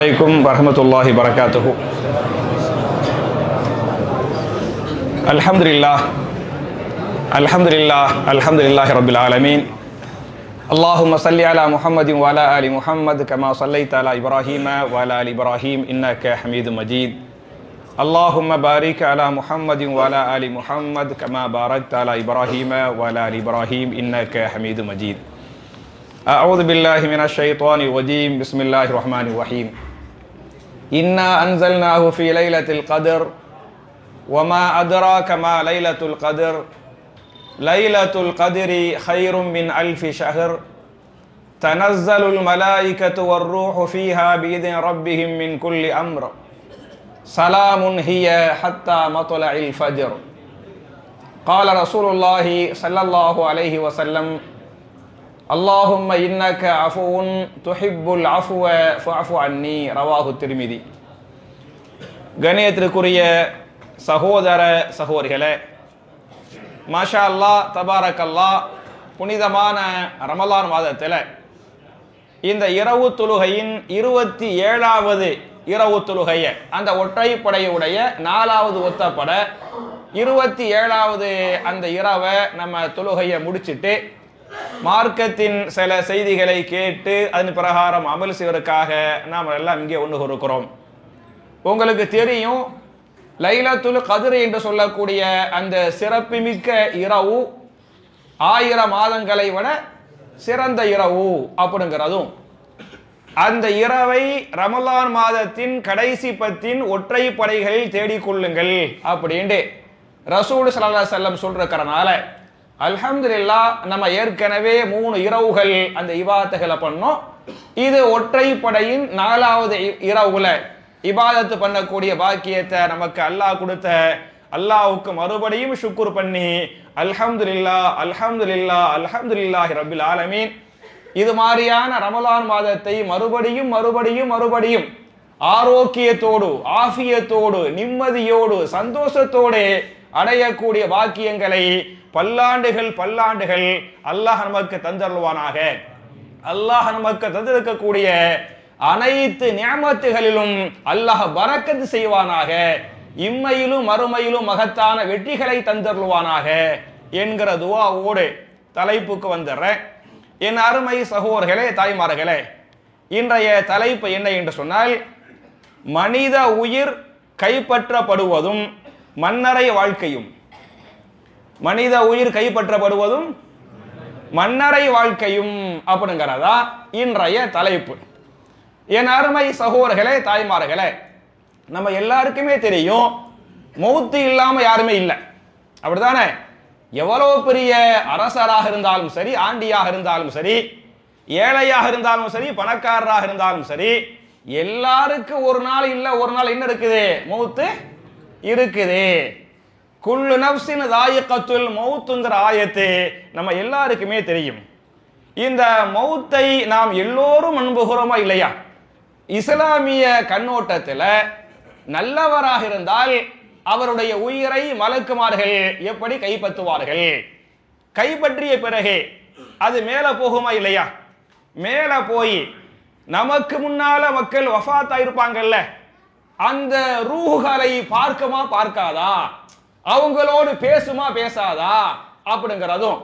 عليكم ورحمة الله وبركاته. الحمد لله الحمد لله رب العالمين. اللهم صل على محمد وعلى آل محمد كما صليت على إبراهيم وعلى آل إبراهيم إنك حميد مجيد. اللهم بارك على محمد وعلى آل محمد كما باركت على إبراهيم وعلى آل إبراهيم إنك حميد مجيد. أعوذ بالله من الشيطان الرجيم. بسم الله الرحمن الرحيم. إنا أنزلناه في ليلة القدر وما أدراك ما ليلة القدر ليلة القدر خير من ألف شهر تنزل الملائكة والروح فيها بإذن ربهم من كل أمر سلام هي حتى مطلع الفجر. قال رسول الله صلى الله عليه وسلم اللهم إنك عفو تحب العفو فاعف عني. ரவாஹு திர்மிதி. கணியத்திற்குரிய சகோதர சகோதரிகளே, மாஷா அல்லாஹ் தபாரக்கல்லாஹ், புனிதமான ரமலான் மாதத்தில் இந்த இரவு தொழுகையின் 27வது இரவு தொழுகைய, அந்த ஒற்றைப்படையுடைய 4வது ஒத்தப்பட 27வது அந்த இரவை நம்ம தொழுகையை முடிச்சுட்டு மார்க்கத்தின் சில செய்திகளை கேட்டு அதன் பிரகாரம் அமல் செய்வதற்காக நாம் எல்லாம் இங்கே ஒன்று இருக்கிறோம். உங்களுக்கு தெரியும், லைலத்துல் கத்ர் என்று சொல்லக்கூடிய அந்த சிறப்புமிக்க இரவு 1000 மாதங்களை விட சிறந்த இரவு அப்படிங்கிறதும், அந்த இரவை ரமலான் மாதத்தின் கடைசி 10 ஒற்றைப்படைகளில் தேடிக்கொள்ளுங்கள் அப்படின்ட்டு ரசூல் ஸல்லல்லாஹு அலைஹி வஸல்லம் சொல்றதுனால அல்ஹம்துலில்லாஹ் நம்ம ஏற்கனவே 3 இரவுகள் அந்த இபாதத்துகளை பண்ணோம். இது ஒற்றைப்படையின் 4வது இரவுல இபாதத்து பண்ணக்கூடிய பாக்கியத்தை நமக்கு அல்லாஹ் கொடுத்த அல்லாஹ்வுக்கு மறுபடியும் ஷுக்ர் பண்ணி அல்ஹம்துலில்லாஹ் அல்ஹம்துலில்லாஹ் அல்ஹம்துலில்லாஹி ரப்பில் ஆலமீன். இது மாதிரியான ரமலான் மாதத்தை மறுபடியும் ஆரோக்கியத்தோடு ஆஃபியத்தோடு நிம்மதியோடு சந்தோஷத்தோடு அடையக்கூடிய பாக்கியங்களை பல்லாண்டுகள் அல்லாஹ் நமக்கு தந்தருள்வானாக. அல்லாஹ் நமக்கு தந்திருக்கக்கூடிய அனைத்து நியமத்துகளிலும் அல்லாஹ் பரக்கத்து செய்வானாக. இம்மையிலும் மறுமையிலும் மகத்தான வெற்றிகளை தந்தருள்வானாக என்கிற துஆவோடு தலைப்புக்கு வந்துடுறேன். என் அருமை சகோதரர்களே, தாய்மார்களே, இன்றைய தலைப்பு என்ன என்று சொன்னால், மனித உயிர் கைப்பற்றப்படுவதும் மன்னரை வாழ்க்கையும். மனித உயிர் கைப்பற்றப்படுவதும் மன்னரை வாழ்க்கையும் அப்படிங்கிறதா இன்றைய தலைப்பு. என் அருமை சகோதரர்களே, தாய்மார்களே, நம்ம எல்லாருக்குமே தெரியும், மௌத்து இல்லாம யாருமே இல்லை, அப்படித்தானே? எவ்வளவு பெரிய அரசராக இருந்தாலும் சரி, ஆண்டியாக இருந்தாலும் சரி, ஏழையாக இருந்தாலும் சரி, பணக்காரராக இருந்தாலும் சரி, எல்லாருக்கும் ஒரு நாள் இல்ல ஒரு நாள் என்ன இருக்குது? மௌத்து இருக்குது. குல்லு நஃப்ஸின் தாயிகத்துல் மௌத்துங்கிற ஆயத்து நம்ம எல்லாருக்குமே தெரியும். இந்த மௌத்தை நாம் எல்லோரும் அனுபவிக்கிறோமா இல்லையா? இஸ்லாமிய கண்ணோட்டத்தில் நல்லவராக இருந்தால் அவருடைய உயிரை மலக்குமார்கள் எப்படி கைப்பற்றுவார்கள்? கைப்பற்றிய பிறகு அது மேல போகுமா இல்லையா? மேல போய் நமக்கு முன்னால மக்கள் வஃபாத்தா இருப்பாங்கல்ல, அந்த ரூஹுகளை பார்க்குமா பார்க்காதா, அவங்களோடு பேசுமா பேசாதா அப்படிங்கிறதும்,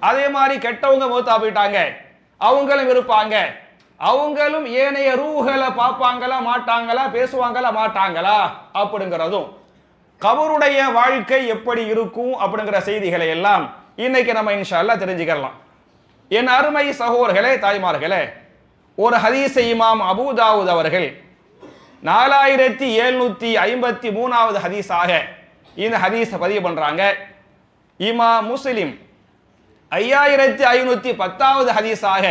அதே மாதிரி கெட்டவங்க மௌத்தா போயிட்டாங்க, அவங்களும் இருப்பாங்க, அவங்களும் ஏனைய ரூஹுகளை பார்ப்பாங்களா மாட்டாங்களா, பேசுவாங்களா மாட்டாங்களா அப்படிங்கிறதும், கபருடைய வாழ்க்கை எப்படி இருக்கும் அப்படிங்கிற செய்திகளை எல்லாம் இன்னைக்கு நம்ம இன்ஷா அல்லாஹ் தெரிஞ்சுக்கலாம். என் அருமை சகோதரர்களே, தாய்மார்களே, ஒரு ஹதீஸை இமாம் அபூ தாவூத் அவர்கள் 4753வது ஹதீஸாக இந்த ஹதீஸை பதிவு பண்றாங்க. இமாம் முஸ்லிம் 5510வது ஹதீஸாக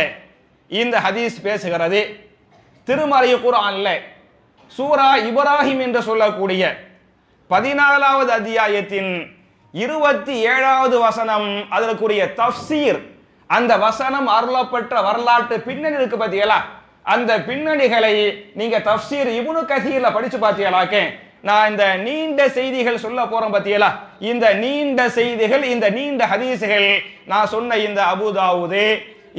இந்த ஹதீஸ் பேசுகிறது. திருமறை குர்ஆன்ல சூரா இப்ராஹிம் என்று சொல்லக்கூடிய 14வது அத்தியாயத்தின் 27வது வசனம், அதற்குரிய தஃப்சீர், அந்த வசனம் அருளப்பட்ட வரலாற்று பின்னணி இருக்கு பார்த்தீங்களா, அந்த பின்னணிகளை நீங்க தஃப்சீர் இப்னு கஸீர்ல படிச்சு பார்த்தீங்களாக்கே, நான் இந்த நீண்ட செய்திகள் சொல்ல போறேன் பார்த்தீங்களா, இந்த நீண்ட செய்திகள், இந்த நீண்ட ஹதீஸுகள், நான் சொன்ன இந்த அபூ தாவூது,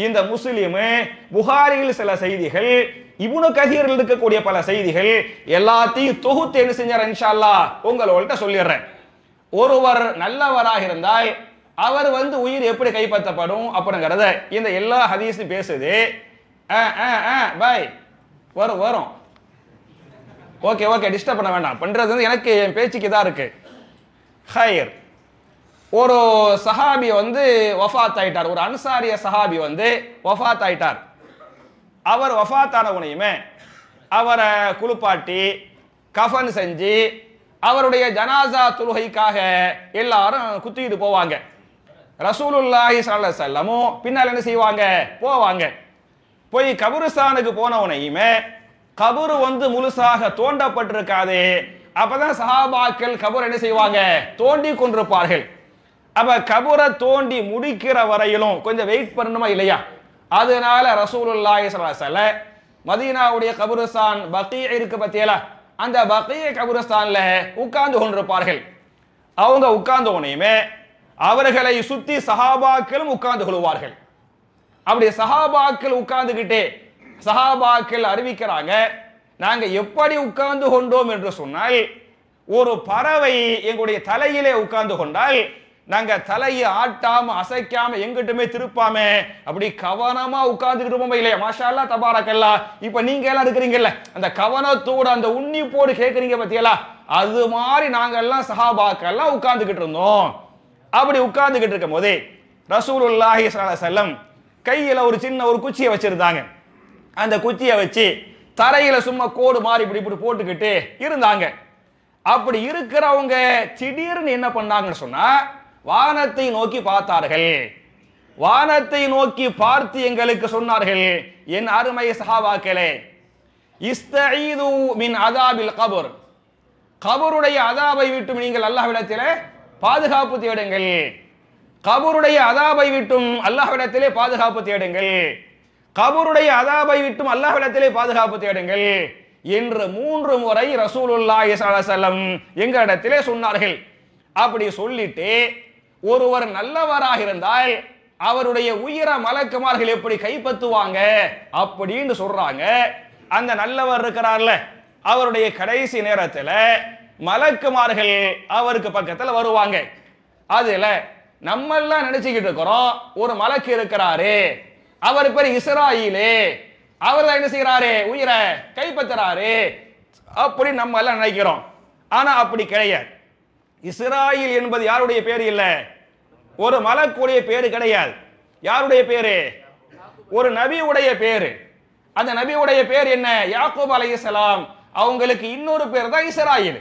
இந்த முஸ்லிமு, புகாரியில் சில செய்திகள், இப்னு கதீரில் இருக்கக்கூடிய பல செய்திகள் எல்லாத்தையும் தொகுத்து என்ன செஞ்சார் இன்ஷா அல்லாஹ் உங்கள்கிட்ட சொல்லிடுறேன். ஒருவர் நல்லவராக இருந்தால் அவர் உயிர் எப்படி கைப்பற்றப்படும் அப்படிங்கறத இந்த எல்லா ஹதீஸும் பேசுது. பாய் வரும் வரும் ஓகே ஓகே டிஸ்டர்ப் பண்ண வேண்டாம். பண்றது எனக்கு என் பேச்சுக்கு தான் இருக்கு. ஹைர், ஒரு சஹாபி வஃபாத் ஆயிட்டார். ஒரு அன்சாரிய சஹாபி வஃபாத் ஆயிட்டார். அவர் வஃபாத்தான உனையுமே அவரை குளிப்பாட்டி கஃன் செஞ்சு அவருடைய ஜனாசா தொழுகைக்காக எல்லாரும் குத்திட்டு போவாங்க. ரசூலுல்லாஹி ஸல்லல்லாஹு அலைஹி வஸல்லம் பின்னால் என்ன செய்வாங்க, போவாங்க. போய் கபருஸ்தானுக்கு போன உனையுமே கபரு முழுசாக தோண்டப்பட்டிருக்காது. அப்பதான் சஹாபாக்கள் கபர் என்ன செய்வாங்க, தோண்டி கொண்டிருப்பார்கள். அப்ப கபரை தோண்டி முடிக்கிற வரையிலும் கொஞ்சம் வெயிட் பண்ணணுமா இல்லையா? அதனால ரசூலுல்லாஹி ஸல்லல்லாஹு அலைஹி வஸல்லம் மதீனாவுடைய கபருஸ்தான் பக்கீ இருக்கு பத்தியலா, அந்த பக்கீ கபருஸ்தான்ல உட்கார்ந்து கொண்டிருப்பார்கள். அவங்க உட்கார்ந்த உடனேயுமே அவர்களை சுத்தி சஹாபாக்களும் உட்கார்ந்து கொள்வார்கள். அப்படி சஹாபாக்கள் உட்கார்ந்துகிட்டே சஹாபாக்கள் அறிவிக்கிறாங்க, நாங்க எப்படி உட்கார்ந்து கொண்டோம் என்று சொன்னால், ஒரு பறவை எங்களுடைய தலையிலே உட்கார்ந்து கொண்டால் நாங்க தலையை ஆட்டாம அசைக்காம எங்கிட்டுமே திருப்பாம அப்படி கவனமா உட்கார்ந்துக்கிட்டு இல்லையா? மாஷா அல்லாஹ் தபாரக்கல்லாஹ். இப்ப நீங்க எல்லாம் இருக்கிறீங்கல்ல, அந்த கவனத்தோடு அந்த உன்னிப்போடு கேட்கறீங்க பத்தியலா, அது மாதிரி நாங்க எல்லாம் சஹாபாக்கெல்லாம் உட்கார்ந்துகிட்டு இருந்தோம். அப்படி உட்கார்ந்துகிட்டு இருக்கும் போதே ரசூலுல்லாஹி ஸல்லல்லாஹு அலைஹி வஸல்லம் கையில ஒரு சின்ன ஒரு குச்சியை வச்சிருந்தாங்க. அந்த குச்சியை வச்சு தரையில சும்மா கோடு மாதிரி இப்படி இப்படி போட்டுக்கிட்டு இருந்தாங்க. அப்படி இருக்கிறவங்க திடீர்னு என்ன பண்ணாங்கன்னு சொன்னா, வானத்தை நோக்கி பார்த்தார்கள். வானத்தை நோக்கி பார்த்து எங்களுக்கு சொன்னார்கள், என் அருமை சஹாபாக்களே, இஸ்தஈது மின் அதாபில் கபர், கபருடைய அதாபை விட்டு நீங்கள் அல்லாஹ்விடத்திலே பாதுகாப்பு தேடுங்கள். கபருடைய அதாபை விட்டும் அல்லாஹ்விடத்திலே பாதுகாப்பு தேடுங்கள். கபருடைய அதாபை விட்டும் அல்லாஹ்விடத்திலே பாதுகாப்பு தேடுங்கள் என்று 3 முறை ரசூலுல்லாஹி ஸல்லல்லாஹு அலைஹி வஸல்லம் எங்களிடத்திலே சொன்னார்கள். அப்படி சொல்லிட்டு ஒருவர் நல்லவராக இருந்தால் அவருடைய உயிரை மலக்குமார்கள் எப்படி கைப்பற்றுவாங்க அப்படின்னு சொல்றாங்க. அந்த நல்லவர் இருக்கிறார்ல, அவருடைய கடைசி நேரத்தில் மலக்குமார்கள் அவருக்கு பக்கத்துல வருவாங்க. அதுல நம்ம எல்லாம் நினைச்சுக்கிட்டு இருக்கிறோம், ஒரு மலக்கு இருக்கிறாரு, அவர் பேர் இஸ்ராயீலே, அவர் என்ன செய்யறாரு, உயிரை கைப்பற்றுறாரு அப்படி நம்ம எல்லாம் நினைக்கிறோம். ஆனா அப்படி கிடையாது. இஸ்ராயீல் என்பது யாருடைய பேர் இல்ல, ஒரு மலக்குடைய பேரு கிடையாது. யாருடைய பேரு? ஒரு நபியுடைய பேரு. அந்த நபியுடைய பேர் என்ன? யாக்கூப் அலைஹிஸ்ஸலாம். அவங்களுக்கு இன்னொரு பேர் தான் இஸ்ராயீல்.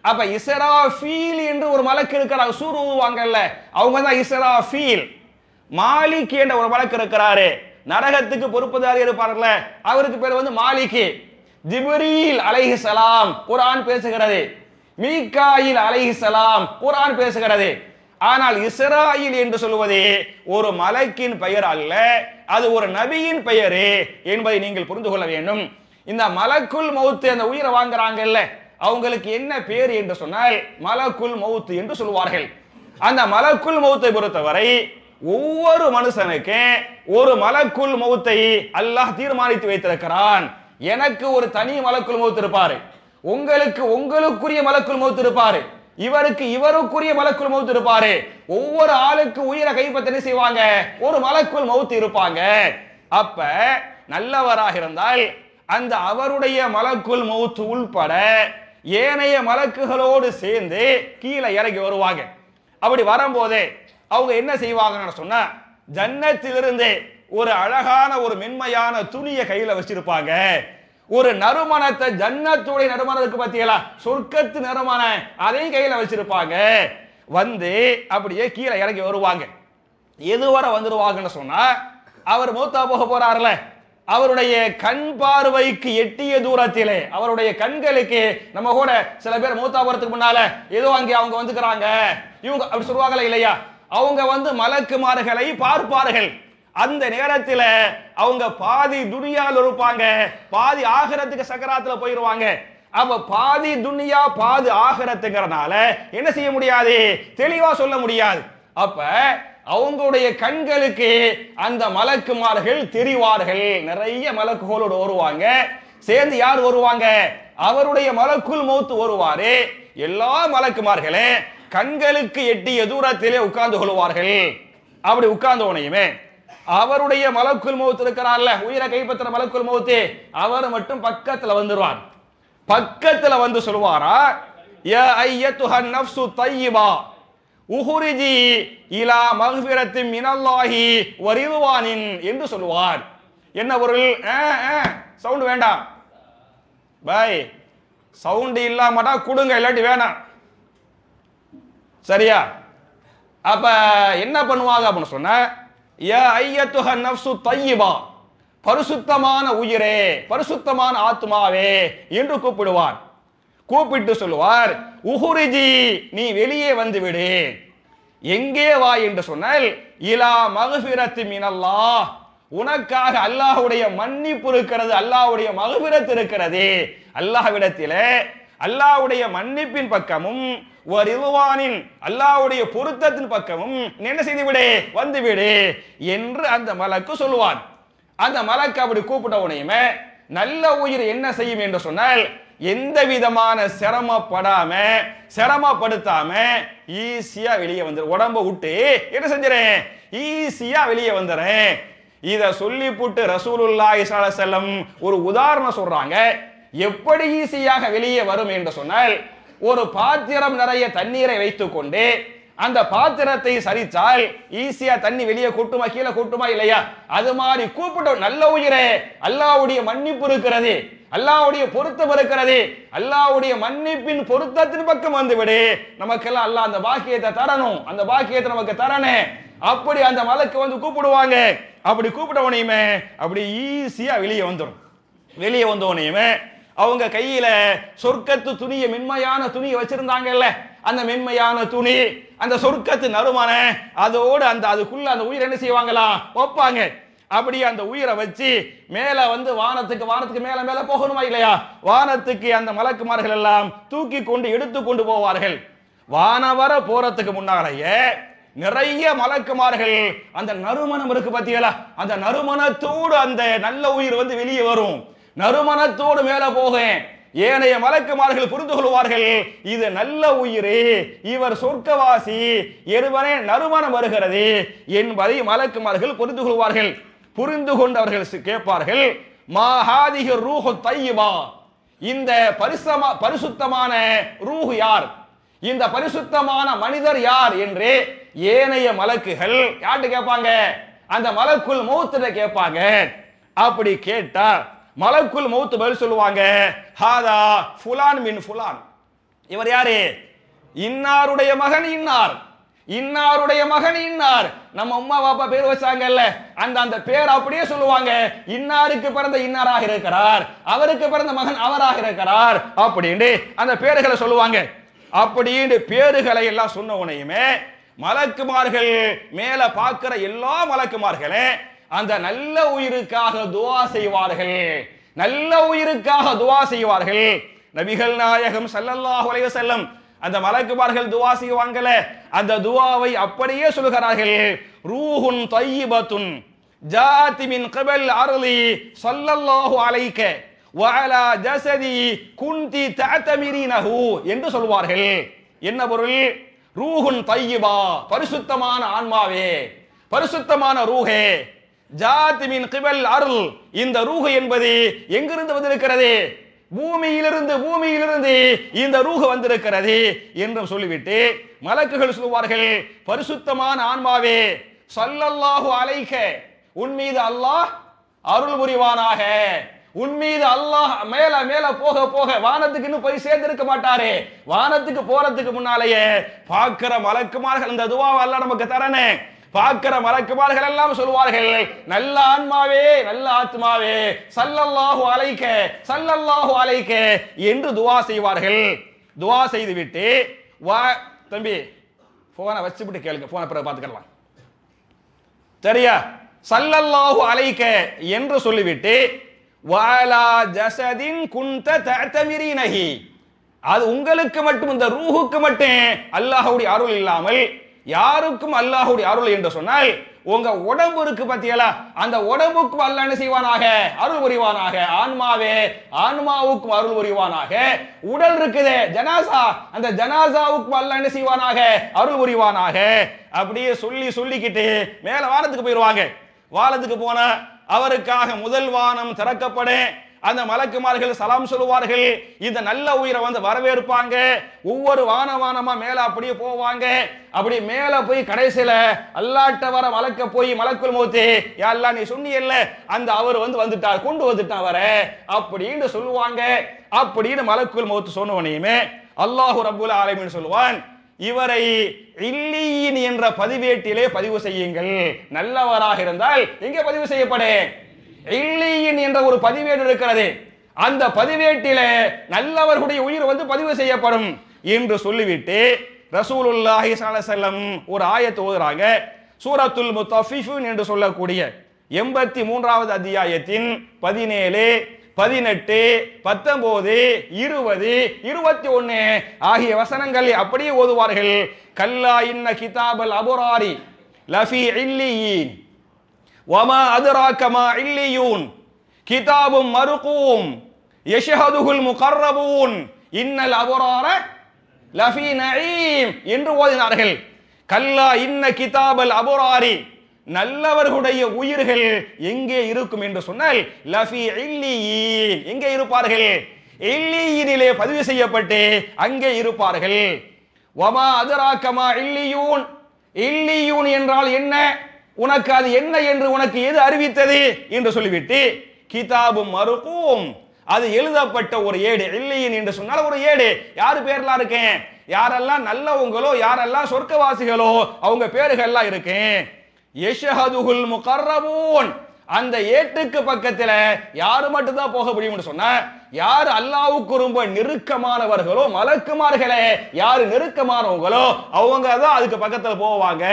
அப்ப இஸ்ராஃபீல் என்று ஒரு மலக்கு இருக்கிறார், சூர் ஊதுவாங்கல்ல, அவங்க தான் இஸ்ராஃபீல். மாலிக் என்ற ஒரு மலக்கு இருக்கிறாரு, நரகத்துக்கு பொறுப்புதாரி இருப்பார்ல, அவருக்கு பேர் மாலிகி. ஜிப்ரீல் அலைஹிஸ்ஸலாம் குர்ஆன் பேசுகிறது, மீகாயில் அலைஹிஸ்ஸலாம் குர்ஆன் பேசுகிறது. ஆனால் இஸ்ராயீல் என்று சொல்வது ஒரு மலக்கின் பெயர் அல்ல, அது ஒரு நபியின் பெயர் என்பதை நீங்கள் புரிந்து கொள்ள வேண்டும். இந்த மலக்குல் மௌத் அந்த உயிரை வாங்குறாங்கல்ல, அவங்களுக்கு என்ன பேர் என்று சொன்னால் மலக்குல் மௌத் என்று சொல்வார்கள். அந்த மலக்குல் மௌத்தை பொறுத்தவரை ஒவ்வொரு மனுஷனுக்கு ஒரு மலக்குல் மௌத்தை அல்லாஹ் தீர்மானித்து வைத்திருக்கிறான். எனக்கு ஒரு தனி மலக்குல் மௌத் இருப்பாரு, உங்களுக்கு உங்களுக்குரிய மலக்குல் மௌத் இருப்பாரு, இவருக்கு இவருக்குரிய மலக்குல் மௌத் இருப்பாரு. ஒவ்வொரு ஆளுக்கு உயிரை கைப்பற்ற செய்வாங்க, ஒரு மலக்குல் மௌத் இருப்பாங்க. அப்ப நல்லவராக இருந்தால் அந்த அவருடைய மலக்குல் மௌத் உள்பட ஏனைய மலக்குகளோடு சேர்ந்து கீழே இறங்கி வருவாங்க. அப்படி வரும்போதே அவங்க என்ன செய்வாங்கன்னு சொன்னா, ஜன்னத்திலிருந்து ஒரு அழகான ஒரு மென்மையான துணியை கையில வச்சிருப்பாங்க. ஒரு நறுமணத்தை, ஜன்னத்துடைய நறுமணத்துக்கு பத்தியலா, சொர்க்கத்து நறுமண அதையும் கையில வச்சிருப்பாங்க. அப்படியே கீழே இறங்கி வருவாங்க. எதுவரை வந்துருவாங்கன்னு சொன்னா, அவர் மூத்தா போக போறாருல, அவருடைய கண் பார்வைக்கு எட்டிய தூரத்திலே, அவருடைய கண்களுக்கு, நம்ம கூட சில பேர் மூத்தா போறதுக்கு முன்னால ஏதோ அங்கே அவங்க வந்துக்கிறாங்க இவங்க அப்படி சொல்லுவாங்களா இல்லையா, அவங்க மலக்குமார்களை பார்ப்பார்கள். அந்த நேரத்தில் அவங்க பாதி துனியாவில் இருப்பாங்க, பாதி ஆகிரத்துக்கு சக்கராத்துல போயிருவாங்க. அப்ப பாதி துனியா பாதி ஆகிரத்துங்கிறனால என்ன செய்ய முடியாது, தெளிவா சொல்ல முடியாது. அப்ப அவங்களுடைய கண்களுக்கு அந்த மலக்குமார்கள் தெரிவார்கள். நிறைய மலக்குகளோடு வருவாங்க. சேர்ந்து யார் வருவாங்க? அவருடைய மலக்குல் மௌத் வருவாரு. எல்லா மலக்குமார்களே கண்களுக்கு எட்டிய தூரத்திலே உட்கார்ந்து கொள்வார்கள். அப்படி உட்கார்ந்த உடனேயுமே அவருடைய மலக்குல் மௌத் இருக்கிறார்ல, உயிரை கைப்பற்ற மலக்குல் மௌத், அவர் மட்டும் பக்கத்துல வந்துருவார். பக்கத்துல வந்து சொல்வாரா, யா ஐயத்துஹன் நஃப்சு தய்யிபா உஹுரிஜி இலா மக்ஃபிரத்தின் மினல்லாஹி வ ரிதுவானின் என்று சொல்வார். என்ன பொருள்? சவுண்ட் வேண்டாம் பாய், சவுண்ட் இல்லாமட்டா கொடுங்க, இல்லாட்டி வேணாம். சரியா? அப்ப என்ன பண்ணுவாங்க அப்படின்னு சொன்ன, யா ஐயத்துஹன் நஃப்சு தய்யிபா, பரிசுத்தமான உயிரே, பரிசுத்தமான ஆத்மாவே என்று கூப்பிடுவார். கூப்பிட்டு சொல்லுவார், உஹுரிஜி, நீ வெளியே வந்து விடு. எங்கே வா என்று சொன்னால், இலா மக்ஃபிரத்தி மினல்லாஹ், உனக்காக அல்லாஹ்வுடைய மன்னிப்பு இருக்கிறது, அல்லாஹ்வுடைய மக்ஃபிரத் இருக்கிறது. அல்லாஹ்விடத்திலே அல்லாஹ்வுடைய மன்னிப்பின் பக்கமும் ரிதுவானின் அல்லாஹ்வுடைய பொருத்தத்தின் பக்கமும் என்ன செய்து விடு, வந்து விடு என்று அந்த மலக்கு சொல்லுவார். அந்த மலக்கு அப்படி கூப்பிட்ட உடனேயுமே நல்ல உயிர் என்ன செய்யும் என்று சொன்னால், எந்த விதமான சிரமப்படுத்தாம ஈஸியா வெளியே வந்துடும். உடம்ப விட்டு என்ன செஞ்சிடறேன், ஈஸியா வெளியே வந்துடுறேன். இத சொல்லி போட்டு ரசூலுல்லாஹி ஸல்லல்லாஹு அலைஹி வஸல்லம் ஒரு உதாரணம் சொல்றாங்க. எப்படி ஈஸியாக வெளியே வரும் என்று சொன்னால், ஒரு பாத்திரம் நிறைய தண்ணீரை வைத்துக் கொண்டு அந்த பாத்திரத்தை சரிச்சால் ஈஸியா தண்ணி வெளியே கூட்டுமா, கீழே கூட்டுமா இல்லையா? அது மாதிரி கூப்பிட்ட நல்ல உயிரே, அல்லாஹ்வுடைய மன்னிப்பு இருக்கிறது, அல்லாஹ்வுடைய பொருத்தம் இருக்கிறது, அல்லாஹ்வுடைய மன்னிப்பின் பொருத்தத்தின் பக்கம் வந்து விடு. நமக்கெல்லாம் அல்லாஹ் அந்த பாக்கியத்தை தரணும், அந்த பாக்கியத்தை நமக்கு தரனே. அப்படி அந்த மலக்கு வந்து கூப்பிடுவாங்க. அப்படி கூப்பிட்டவனையுமே அப்படி ஈஸியா வெளியே வந்துடும். வெளியே வந்தவனையுமே அவங்க கையில சொர்க்கத்து துணியை, மென்மையான துணியை வச்சிருந்தாங்கல்ல, அந்த மென்மையான துணி, அந்த சொர்க்கத்து நறுமண, அதோடு அந்த அதுக்குள்ள அந்த உயிர் என்ன செய்வாங்களா, வைப்பாங்க. அப்படி அந்த உயிரை வச்சு மேல வந்து வானத்துக்கு மேல மேல போகணுமா இல்லையா? வானத்துக்கு அந்த மலக்குமார்கள் எல்லாம் தூக்கி கொண்டு எடுத்து கொண்டு போவார்கள். வானவர போறதுக்கு முன்னாலேயே நிறைய மலக்குமார்கள் அந்த நறுமணம் இருக்கு பாத்தீங்களா, அந்த நறுமணத்தோடு அந்த நல்ல உயிர் வந்து வெளியே வரும். நறுமணத்தோடு மேல போக ஏனைய மலக்குமார்கள் புரிந்து கொள்வார்கள், இது நல்ல உயிரே, இவர் சொர்க்கவாசி, எருவனே நறுமணம் வருகிறது என்பதை மலக்குமார்கள் புரிந்து கொள்வார்கள். புரிந்து கொண்டவர்கள் கேட்பார்கள், மா ஹாதிஹி ரூஹு தய்யிபா, இந்த பரிசுத்தமான ரூஹ் யார், இந்த பரிசுத்தமான மனிதர் யார் என்று ஏனைய மலக்குகள் யார்கிட்ட கேட்பாங்க, அந்த மலக்குல் மௌத்துல கேட்பாங்க. அப்படி கேட்டா மலக்குல் மௌத் பதில் சொல்லுவாங்க, ஹாதா ஃபுலான் மின் ஃபுலான், இவர் யாரு, இன்னாருடைய மகன் இன்னார், இன்னாருடைய மகன் இன்னார். நம்ம அம்மா பாப்பா பேர் வச்சாங்கல்ல, அந்த பேர் அப்படியே சொல்லுவாங்க, இன்னாருக்கு பிறந்த இன்னாராக இருக்கிறார், அவருக்கு பிறந்த மகன் அவராக இருக்கிறார் அப்படின்னு அந்த பேர்களை சொல்லுவாங்க. அப்படின்னு பேர்களை எல்லாம் சொன்ன உடனேயுமே மலக்குமார்கள் மேல பார்க்கிற எல்லா மலக்குமார்களே அந்த நல்ல உயிருக்காக துஆ செய்வார்கள், நல்ல உயிருக்காக துஆ செய்வார்கள். நபிகள் நாயகம் ஸல்லல்லாஹு அலைஹி வஸல்லம் அந்த மலக்குமார்கள் துஆ செய்வாங்களே, அந்த துஆவை அப்படியே சொல்கிறார்கள், ரூஹுன் தய்யிபத்துன் ஜாத் மின் கிபல் அர்லி ஸல்லல்லாஹு அலைக வ அலா ஜஸதி குன்தி தஅதமிரினஹு என்று சொல்வார்கள். என்ன பொருள்? ரூஹுன் தய்யிபா, பரிசுத்தமான ஆன்மாவே, பரிசுத்தமான ரூஹே, ஜாத் மின் கிபல் அர்ல், இந்த ரூஹ் என்பது எங்கிருந்து வந்திருக்கிறது, பூமியிலிருந்து இந்த ரூஹ் வந்திருக்கிறது என்றும் சொல்லிவிட்டு மலக்குகள் சொல்வார்கள், பரிசுத்தமான ஆன்மாவே, ஸல்லல்லாஹு அலைக, உன் மீது அல்லாஹ் அருள் புரிவானாக, உன் மீது அல்லாஹ் மேல மேல போக போக வானத்துக்கு இன்னும் போய் சேர்ந்திருக்க மாட்டாரு, வானத்துக்கு போறதுக்கு முன்னாலேயே பார்க்கிற மலக்குமார்கள் இந்த துஆவை அல்லாஹ் நமக்கு தரனே. பார்க்கிற மலக்குமார்கள் எல்லாம் சொல்வார்கள், நல்ல ஆன்மாவே, நல்ல ஆத்மாவே, ஸல்லல்லாஹு அலைக, ஸல்லல்லாஹு அலைக என்று துஆ செய்வார்கள். துஆ செய்து விட்டு வா தம்பி போனை வச்சுவிட்டு கேளுங்க, போன பிறகு பார்த்துக்கலாம் சரியா, ஸல்லல்லாஹு அலைக என்று சொல்லிவிட்டு வஅலா ஜஸதின் குன்த தஅதமிரினஹி, அது உங்களுக்கு மட்டும், இந்த ரூஹுக்கு மட்டும் அல்லாஹ்வுடைய அருள் இல்லாமல் யாருக்கும் அல்லாஹ்வுடைய அருள் என்று சொன்னால் உங்க உடம்பு இருக்கு பத்தியலா, அந்த உடம்புக்கும் அல்லாஹ் என்ன செய்வானாக, அருள் புரிவானாக. ஆன்மாவே, ஆன்மாவுக்கும் அருள் புரிவானாக. உடல் இருக்குதே ஜனாசா, அந்த ஜனாசாவுக்கும் அல்லாஹ் என்ன செய்வானாக, அருள் புரிவானாக. அப்படியே சொல்லிக்கிட்டு மேல வானத்துக்கு போயிடுவாங்க. வானத்துக்கு போனா அவருக்காக முதல் வானம் திறக்கப்படும். அந்த மலக்குமார்கள் சலாம் சொல்லுவார்கள். இந்த நல்ல உயிரை வந்து வரவேற்பாங்க. ஒவ்வொரு வானமா மேல அப்படியே போவாங்க. அப்படி மேல போய் கடைசியில அல்லாட்ட வர மலக்க போய் மலக்குல் மௌத்தே, யா அல்லாஹ் நீ சொன்னியல்ல அந்த அவர் வந்துட்டார், கொண்டு வந்துட்டான் வர அப்படின்னு சொல்லுவாங்க. அப்படின்னு மலக்குல் மௌத் சொன்னவனையுமே அல்லாஹு ரப்புல் ஆலமீன் சொல்லுவான், இவரை இல்லீன் என்ற பதிவேட்டிலே பதிவு செய்யுங்கள். நல்லவராக இருந்தால் எங்கே பதிவு செய்யப்படு, இல்லீன் என்ற ஒரு பதிவேடு இருக்கிறது, அந்த பதிவேட்டிலே நல்லவர்களுடைய உயிர் வந்து பதிவு செய்யப்படும் என்று சொல்லிவிட்டு ரசூலுல்லாஹி ஸல்லல்லாஹு அலைஹி வஸல்லம் ஒரு ஆயத்தை ஓதுறாங்க. சூரத்துல் முத்தஃபிஃபின் என்று சொல்லக்கூடிய 83வது அத்தியாயத்தின் 17, 18, 19, 20, 21 ஆகிய வசனங்களை அப்படியே ஓதுவார்கள். கல்லா இன்ன கிதாபல் அபுராரி லஃபி இல்லியீன் வமா அதுராக மா இல்லியூன் கிதாபும் மர்கூம் யஷ்ஹதுஹுல் முகர்ரபூன் இன்னல் அபுரார லஃபி நஈம் என்று ஓதினார்கள். கல்லா இன்ன கிதாபல் அபுராரி, நல்லவர்களுடைய உயிர்கள் எங்கே இருக்கும் என்று சொன்னால் லஃபி இல்லியீன், எங்கே இருப்பார்கள், இல்லியீனிலே பதிவு செய்யப்பட்டு அங்கே இருப்பார்கள். வமா அதுராக மா இல்லியூன், இல்லியூன் என்றால் என்ன, உனக்கு அது என்ன என்று உனக்கு எது அறிவித்தது என்று சொல்லிவிட்டு கிதாபும் மர்கூம், அது எழுதப்பட்ட ஒரு ஏடு. இல்லையின் என்று சொன்னால் ஒரு ஏடு. யாரு பேர்லாம் இருக்கேன், யாரெல்லாம் நல்லவங்களோ யாரெல்லாம் சொர்க்கவாசிகளோ அவங்க பேர்கள்லாம் இருக்கேன். யஷ்ஹதுஹுல் முகர்ரபூன், அந்த ஏட்டுக்கு பக்கத்துல யாரு மட்டும் தான் போக முடியும்னு சொன்னா, யாரு அல்லாஹ்வுக்கு ரொம்ப நெருக்கமானவர்களோ, மலக்குமார்களே யாரு நெருக்கமானவங்களோ அவங்க தான் அதுக்கு பக்கத்துல போவாங்க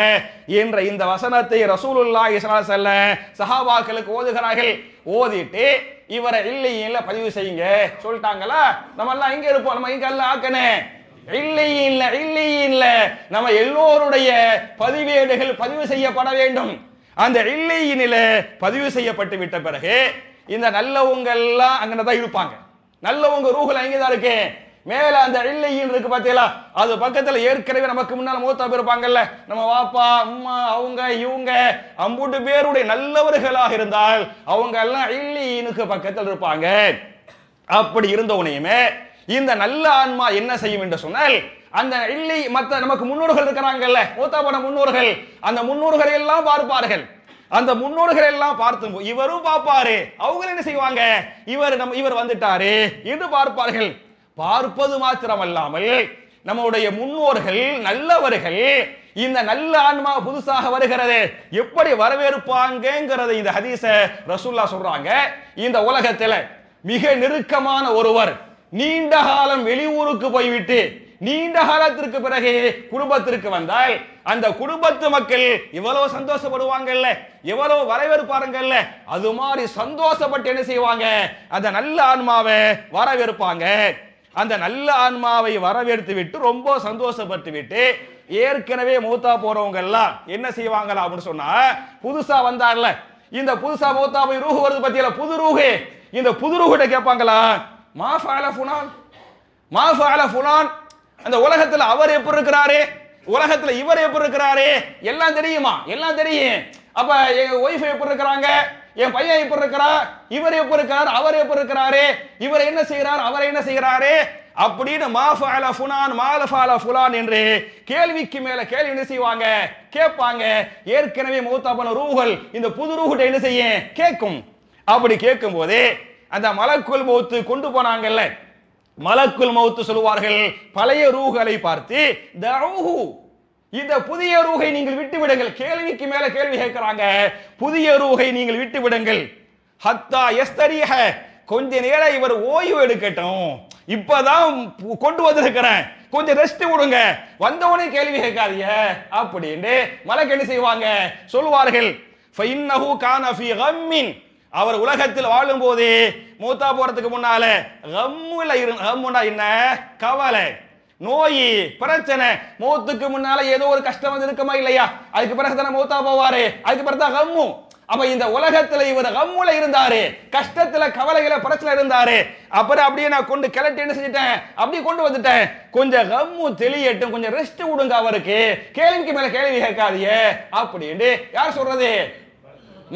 என்ற இந்த வசனத்தை ரசூலுல்லாஹி ஸல்லல்லாஹு அலைஹி வஸல்லம் சஹாபாக்களுக்கு ஓதுகிறார்கள். ஓதிட்டு இவரை இல்லையில பதிவு செய்யுங்க சொல்லிட்டாங்களா. நம்ம எல்லாம் இங்க இருப்போம், நம்ம இங்க எல்லாம் ஆக்கனே இல்லையில்ல நம்ம எல்லோருடைய பதிவேடுகள் பதிவு செய்யப்பட வேண்டும். அந்த இல்லையினில பதிவு செய்யப்பட்டு விட்ட பிறகு இந்த நல்லவங்க எல்லாம் அங்கதான் இருப்பாங்க. நல்லவங்க ரூஹுல அங்கதான் இருக்கு. மேல அந்த இல்லையின் இருக்கு பாத்தீங்களா, அது பக்கத்துல ஏற்கனவே நமக்கு முன்னால மூத்தா இருப்பாங்கல்ல, நம்ம வாப்பா அம்மா அவங்க இவங்க அம்புட்டு பேருடைய நல்லவர்களாக இருந்தால் அவங்க எல்லாம் இல்லையினுக்கு பக்கத்தில் இருப்பாங்க. அப்படி இருந்தவனையுமே இந்த நல்ல ஆன்மா என்ன செய்யும் என்று சொன்னால், அந்த இல்லை மற்ற நமக்கு முன்னோர்கள் இருக்கிறாங்கல்ல, மூத்தாப்பன முன்னோர்கள், அந்த முன்னோர்களை எல்லாம் பார்ப்பார்கள். அந்த முன்னோர்கள் எல்லாம் பார்த்து இவரும் பார்ப்பாரு, அவங்க என்ன செய்வாங்க, இவர் வந்துட்டாரு என்று பார்ப்பார்கள். பார்ப்பது மாத்திரமல்லாமல் நம்முடைய முன்னோர்கள் நல்லவர்கள் இந்த நல்ல ஆன்மா புதுசாக வருகிறது எப்படி வரவேற்பாங்கிறத இந்த ஹதீஸ ரசூலுல்லாஹ் சொல்றாங்க. இந்த உலகத்துல மிக நெருக்கமான ஒருவர் நீண்ட காலம் வெளியூருக்கு போய்விட்டு நீண்ட காலத்திற்கு பிறகு குடும்பத்திற்கு வந்தால் அந்த குடும்பத்து மக்கள் இவ்வளவு சந்தோஷப்படுவாங்கல்ல, எவ்வளவு வரவேற்பாருங்கல்ல, அது மாதிரி சந்தோஷப்பட்டு என்ன செய்வாங்க, அந்த நல்ல ஆன்மாவை வரவேற்பாங்க. அந்த நல்ல ஆன்மாவை வரவேற்று விட்டு ரொம்ப சந்தோஷப்பட்டு விட்டு ஏற்கனவே மூத்தா போறவங்க எல்லாம் என்ன செய்வாங்களா அப்படின்னு சொன்னா, புதுசா வந்தார்ல, இந்த புதுசா மூத்தா போய் ரூஹு வருது பத்தியில புது ரூஹு, இந்த புது ரூஹுட்ட கேட்பாங்களா, மா ஃபஅல ஃபுலான், மா ஃபஅல ஃபுலான், அந்த உலகத்துல அவர் எப்படி இருக்கிறாரு, உலகத்துல இவர் எப்படி இருக்கிறாரு எல்லாம் தெரியுமா, எல்லாம் தெரியும். அப்ப என் ஒய்ஃப் எப்படி இருக்கிறாங்க, என் பையன் எப்படி இருக்கிறா, இவர் எப்படி இருக்கிறார், அவர் எப்படி இருக்கிறாரு, இவர் என்ன செய்யறார், அவர் என்ன செய்யறாரு அப்படின்னு மா ஃபஅல ஃபுலான் மா ஃபஅல ஃபுலான் என்று கேள்விக்கு மேல கேள்வி என்ன செய்வாங்க, கேட்பாங்க. ஏற்கனவே மௌத்தா போன ரூஹல் இந்த புது ரூஹுட்ட என்ன செய்யும், கேட்கும். அப்படி கேட்கும் போதே அந்த மலக்குல் மௌத்து கொண்டு போனாங்கல்ல, மலக்குல் மௌத்து சொல்லுவார்கள் பழைய ரூஹலை பார்த்து, தஊஹு, இந்த புதிய ரூஹை நீங்கள் விட்டு விடுங்கள். கேள்விக்கு மேல கேள்வி கேட்கிறாங்க, புதிய ரூஹை நீங்கள் விட்டு விடுங்கள். ஹத்தா யஸ்தரிஹ, கொஞ்ச நேரம் இவர் ஓய்வு எடுக்கட்டும், இப்பதான் கொண்டு வந்திருக்கிறேன், கொஞ்சம் ரெஸ்ட் விடுங்க, வந்தவனே கேள்வி கேட்காதீங்க அப்படின்னு மலக்கு என்ன செய்வாங்க, சொல்லுவார்கள். ஃபஇன்னஹு கான ஃபீ கம்மின், அவர் உலகத்தில் வாழும் போதே மூத்தா போறதுக்கு முன்னால கம்முனா என்ன, கவலை, நோய் பிரச்சனை, மௌத்துக்கு முன்னால ஏதோ ஒரு கஷ்டம் வந்து இருக்குமா இல்லையா? அதுக்கு பிறகு தானே மௌத்தா போவாரு, அதுக்கு பிறகு தான் கம்மு. அப்ப இந்த உலகத்துல இவர் கம்முல இருந்தாரு, கஷ்டத்துல கவலைகளை பிரச்சனை இருந்தாரு. அப்புறம் அப்படியே நான் கொண்டு கிளட்டி என்ன செஞ்சுட்டேன், அப்படியே கொண்டு வந்துட்டேன். கொஞ்சம் கம்மு தெளியட்டும், கொஞ்சம் ரெஸ்ட் விடுங்க அவருக்கு, கேள்விக்கு மேல கேள்வி கேட்காதீங்க அப்படின்னு யார் சொல்றது?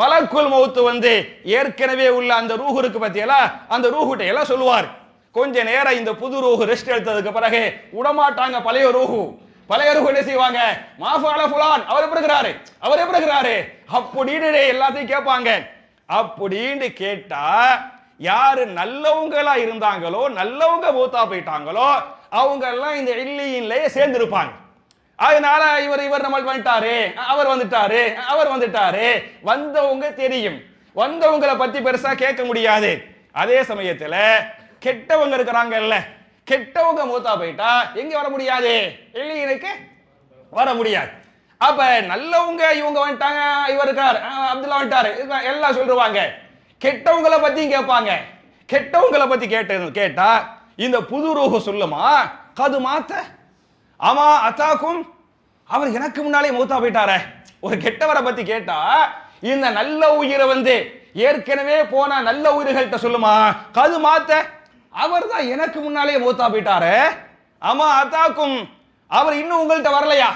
மலக்குல் மௌத் வந்து ஏற்கனவே உள்ள அந்த ரூஹ் இருக்கு பத்தியலா, அந்த ரூஹுட்ட எல்லாம் சொல்லுவார். கொஞ்ச நேரம் இந்த புது ரூஹ் ரெஸ்ட் எடுத்ததுக்கு பிறகு விடமாட்டாங்க பழைய ரூஹு. பழைய ரூஹ் என்ன செய்வாங்க, மாஃபால ஃபுலான் அவர் எப்படி இருக்கிறாரு, அவர் எப்படி இருக்கிறாரு அப்படின்னு எல்லாத்தையும் கேட்பாங்க. அப்படின்னு கேட்டா யாரு நல்லவங்களா இருந்தாங்களோ, நல்லவங்க மௌத்தா போயிட்டாங்களோ, அவங்க எல்லாம் இந்த இல்லியின்லயே சேர்ந்திருப்பாங்க. அதனால இவர் நம்ம வந்துட்டாரு, அவர் வந்துட்டாரு, அவர் வந்துட்டாரு, வந்தவங்க தெரியும், வந்தவங்களை பத்தி பெருசா கேட்க முடியாது. அதே சமயத்துல கெட்டவங்க இருக்கிறாங்கல்ல, கெட்டவங்க மூத்தா போயிட்டா எங்க வர முடியாது, இல்லைக்கு வர முடியாது. அப்ப நல்லவங்க இவங்க வந்துட்டாங்க, இவர் இருக்கார், அப்துல்லா வந்துட்டாரு, எல்லாம் சொல்லுவாங்க. கெட்டவங்களை பத்தி கேட்பாங்க. கெட்டவங்களை பத்தி கேட்டா இந்த புது ரூஹ் சொல்லுமா, கது மாத்த ஆமா அத்தாக்கும், அவர் எனக்கு முன்னாலே மூத்தா போயிட்டாரே. ஒரு கெட்டவரை பத்தி கேட்டா இந்த நல்ல உயிரை வந்து ஏற்கனவே போன நல்ல உயிர்கள்ட்ட சொல்லுமா, கது மாத்த அவர் தான் எனக்கு முன்னாலே மூத்தா போயிட்டாரு. ஆமா அத்தாக்கும், அவர் இன்னும் உங்கள்கிட்ட வரலையா?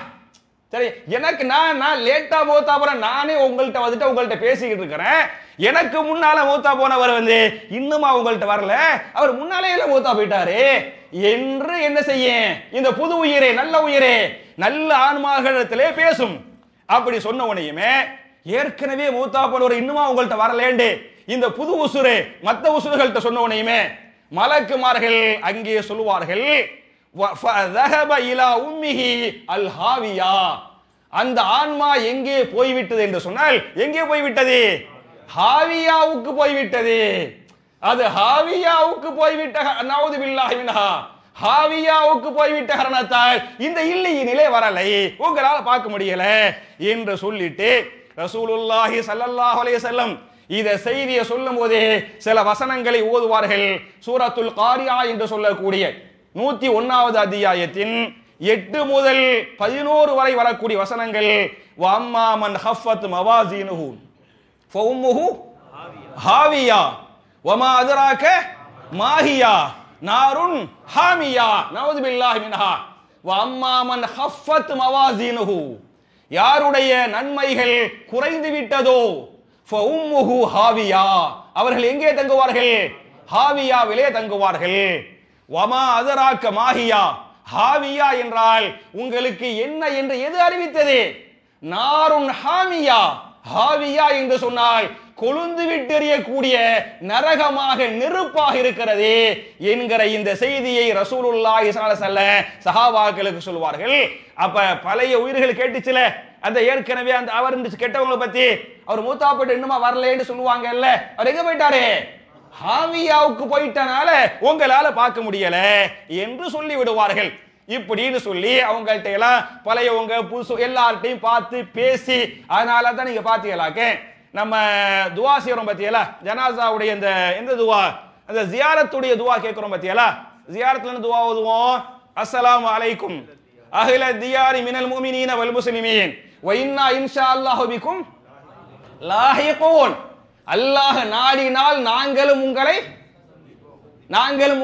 சரி, எனக்கு நான் லேட்டா மூத்தா போறேன், நானே உங்கள்கிட்ட வந்துட்டு உங்கள்கிட்ட பேசிக்கிட்டு இருக்கிறேன். எனக்கு முன்னால மூத்தா போனவர் வந்து இன்னுமா உங்கள்கிட்ட வரல, அவர் முன்னாலே மூத்தா போயிட்டாரு என்று என்ன செய்ய இந்த புது உயிரே, நல்ல உயிரே, நல்ல ஆன்மாகளிடத்திலே பேசும். அப்படி சொன்ன உடனேயுமே ஏற்கனவே மூத்தா போனவர் இன்னுமா உங்கள்கிட்ட வரலேண்டு இந்த புது உசுரு மற்ற உசுறுகள்கிட்ட சொன்ன உடனேயுமே மலக்குமார்கள் அங்கே சொல்லுவார்கள், அந்த ஆன்மா எங்கே போய்விட்டது என்று சொன்னால் எங்கே போய்விட்டது, ஹாவியாவுக்கு போய்விட்டது. அது ஹாவியாவுக்கு போய்விட்ட நவுது பில்லாஹி மின்ஹா, ஹாவியாவுக்கு போய்விட்ட காரணத்தால் இந்த இல்லையினிலே வரலை, உங்களால பார்க்க முடியல என்று சொல்லிட்டு ரசூலுல்லாஹி ஸல்லல்லாஹு அலைஹி வஸல்லம் இத செய்தியை சொல்லும் போதே சில வசனங்களை ஓதுவார்கள். சூரத்துல் காரியா என்று சொல்லக்கூடிய 101வது அத்தியாயத்தின் 8 முதல் 11 வரை வரக்கூடிய வசனங்கள். வஅம்மா மன் ஹஃபத் மவாசீனுஹு ஃபஉம்முஹு ஹாவியா வமா அத்ராக மாஹியா நாருன் ஹாமியா நவுது பில்லாஹி மின்ஹா. வஅம்மா மன் ஹஃபத் மவாசீனுஹு, யாருடைய நன்மைகள் குறைந்து விட்டதோ, ஃபஉம்முஹு ஹாவியா, அவர்கள் எங்கே தங்குவார்கள், ஹாவியாவிலே தங்குவார்கள். வமா அதராக்க மாஹியா, ஹாவியா என்றால் உங்களுக்கு என்ன என்று எது அறிவித்தது, நாருன் ஹாமியா, ஹாவியா என்று சொன்னால் கொழுந்து விட்டெறியக்கூடிய நரகமாக நெருப்பாக இருக்கிறது என்கிற இந்த செய்தியை ரசூலுல்லாஹி ஸல்லல்லாஹு அலைஹி வஸல்லம் சஹாபாக்களுக்கு சொல்வார்கள். அப்ப பழைய உயிர்கள் கேட்டுச்சுல, அந்த ஏற்கனவே அந்த அவர் கெட்டவங்களை பத்தி அவர் மூத்தாப்பட்டு இன்னுமா வரலன்னு சொல்லுவாங்கல்ல, அவர் எங்க போயிட்டாரு, ஹாவியாவுக்கு போயிட்டனால உங்களால பார்க்க முடியல என்று சொல்லி விடுவார்கள். இப்படின்னு சொல்லி அவங்கள்ட்ட எல்லாம் பழையவங்க புதுசு எல்லார்ட்டையும் பார்த்து பேசி, அதனால தான் நீங்க பாத்தீங்களாக்க நம்ம துவா செய்யறோம் பத்தியலா, ஜனாசாவுடைய இந்த எந்த துவா, அந்த ஜியாரத்துடைய துவா கேட்கிறோம் பத்தியலா, ஜியாரத்துல துவா ஓதுவோம், அஸ்ஸலாமு அலைக்கும் அஹ்ல தியாரி மினல் முஃமினீன வல் முஸ்லிமீன் வ இன்னா இன்ஷா அல்லாஹு பிக்கும் லாஹிகூன், அல்லாஹ் நாடினால் நாங்களும்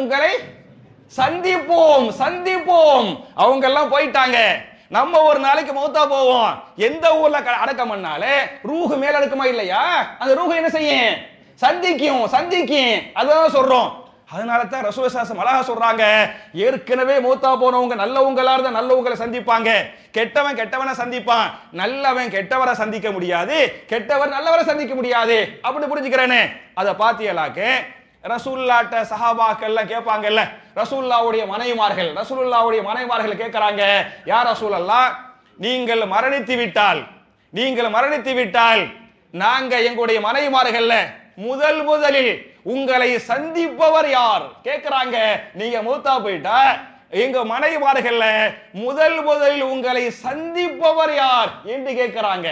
உங்களை சந்திப்போம் சந்திப்போம். அவங்க எல்லாம் போயிட்டாங்க, நம்ம ஒரு நாளைக்கு மௌத்தா போவோம். எந்த ஊர்ல அடக்கம் பண்ணாலே ரூஹ் மேல அடுக்குமா இல்லையா, அந்த ரூஹ் என்ன செய்யும், சந்திக்கும். அதான் சொல்றோம். அதனால தான் ரசூல் ஸல்லல்லாஹு அலைஹி வஸல்லம் சொல்றாங்க, ஏற்கனவே மௌத்தா போனவங்க நல்லவங்களா இருந்தா நல்லவங்களை சந்திப்பாங்க, கெட்டவன் கெட்டவனை சந்திப்பான், நல்லவன் கெட்டவரை சந்திக்க முடியாது, கெட்டவர் நல்லவரை சந்திக்க முடியாது. அப்படி புரிஞ்சுக்கிறேன்னு அதை பாத்தியலாக்க ரசூலுல்லாஹ்ட்ட சஹாபாக்கள் எல்லாம் கேட்பாங்கல்ல, ரசூலுல்லாஹ்வுடைய மனைவிமார்கள் கேட்கறாங்க, யா ரசூலல்லாஹ், நீங்கள் மரணித்து விட்டால் நாங்க எங்களுடைய மனைவிமார்கள்ல முதலில் உங்களை சந்திப்பவர் யார் கேட்கிறாங்க. நீங்க மூத்தா போயிட்டா எங்க மனைவிமார்கள்ல முதலில் உங்களை சந்திப்பவர் யார் என்று கேட்கிறாங்க.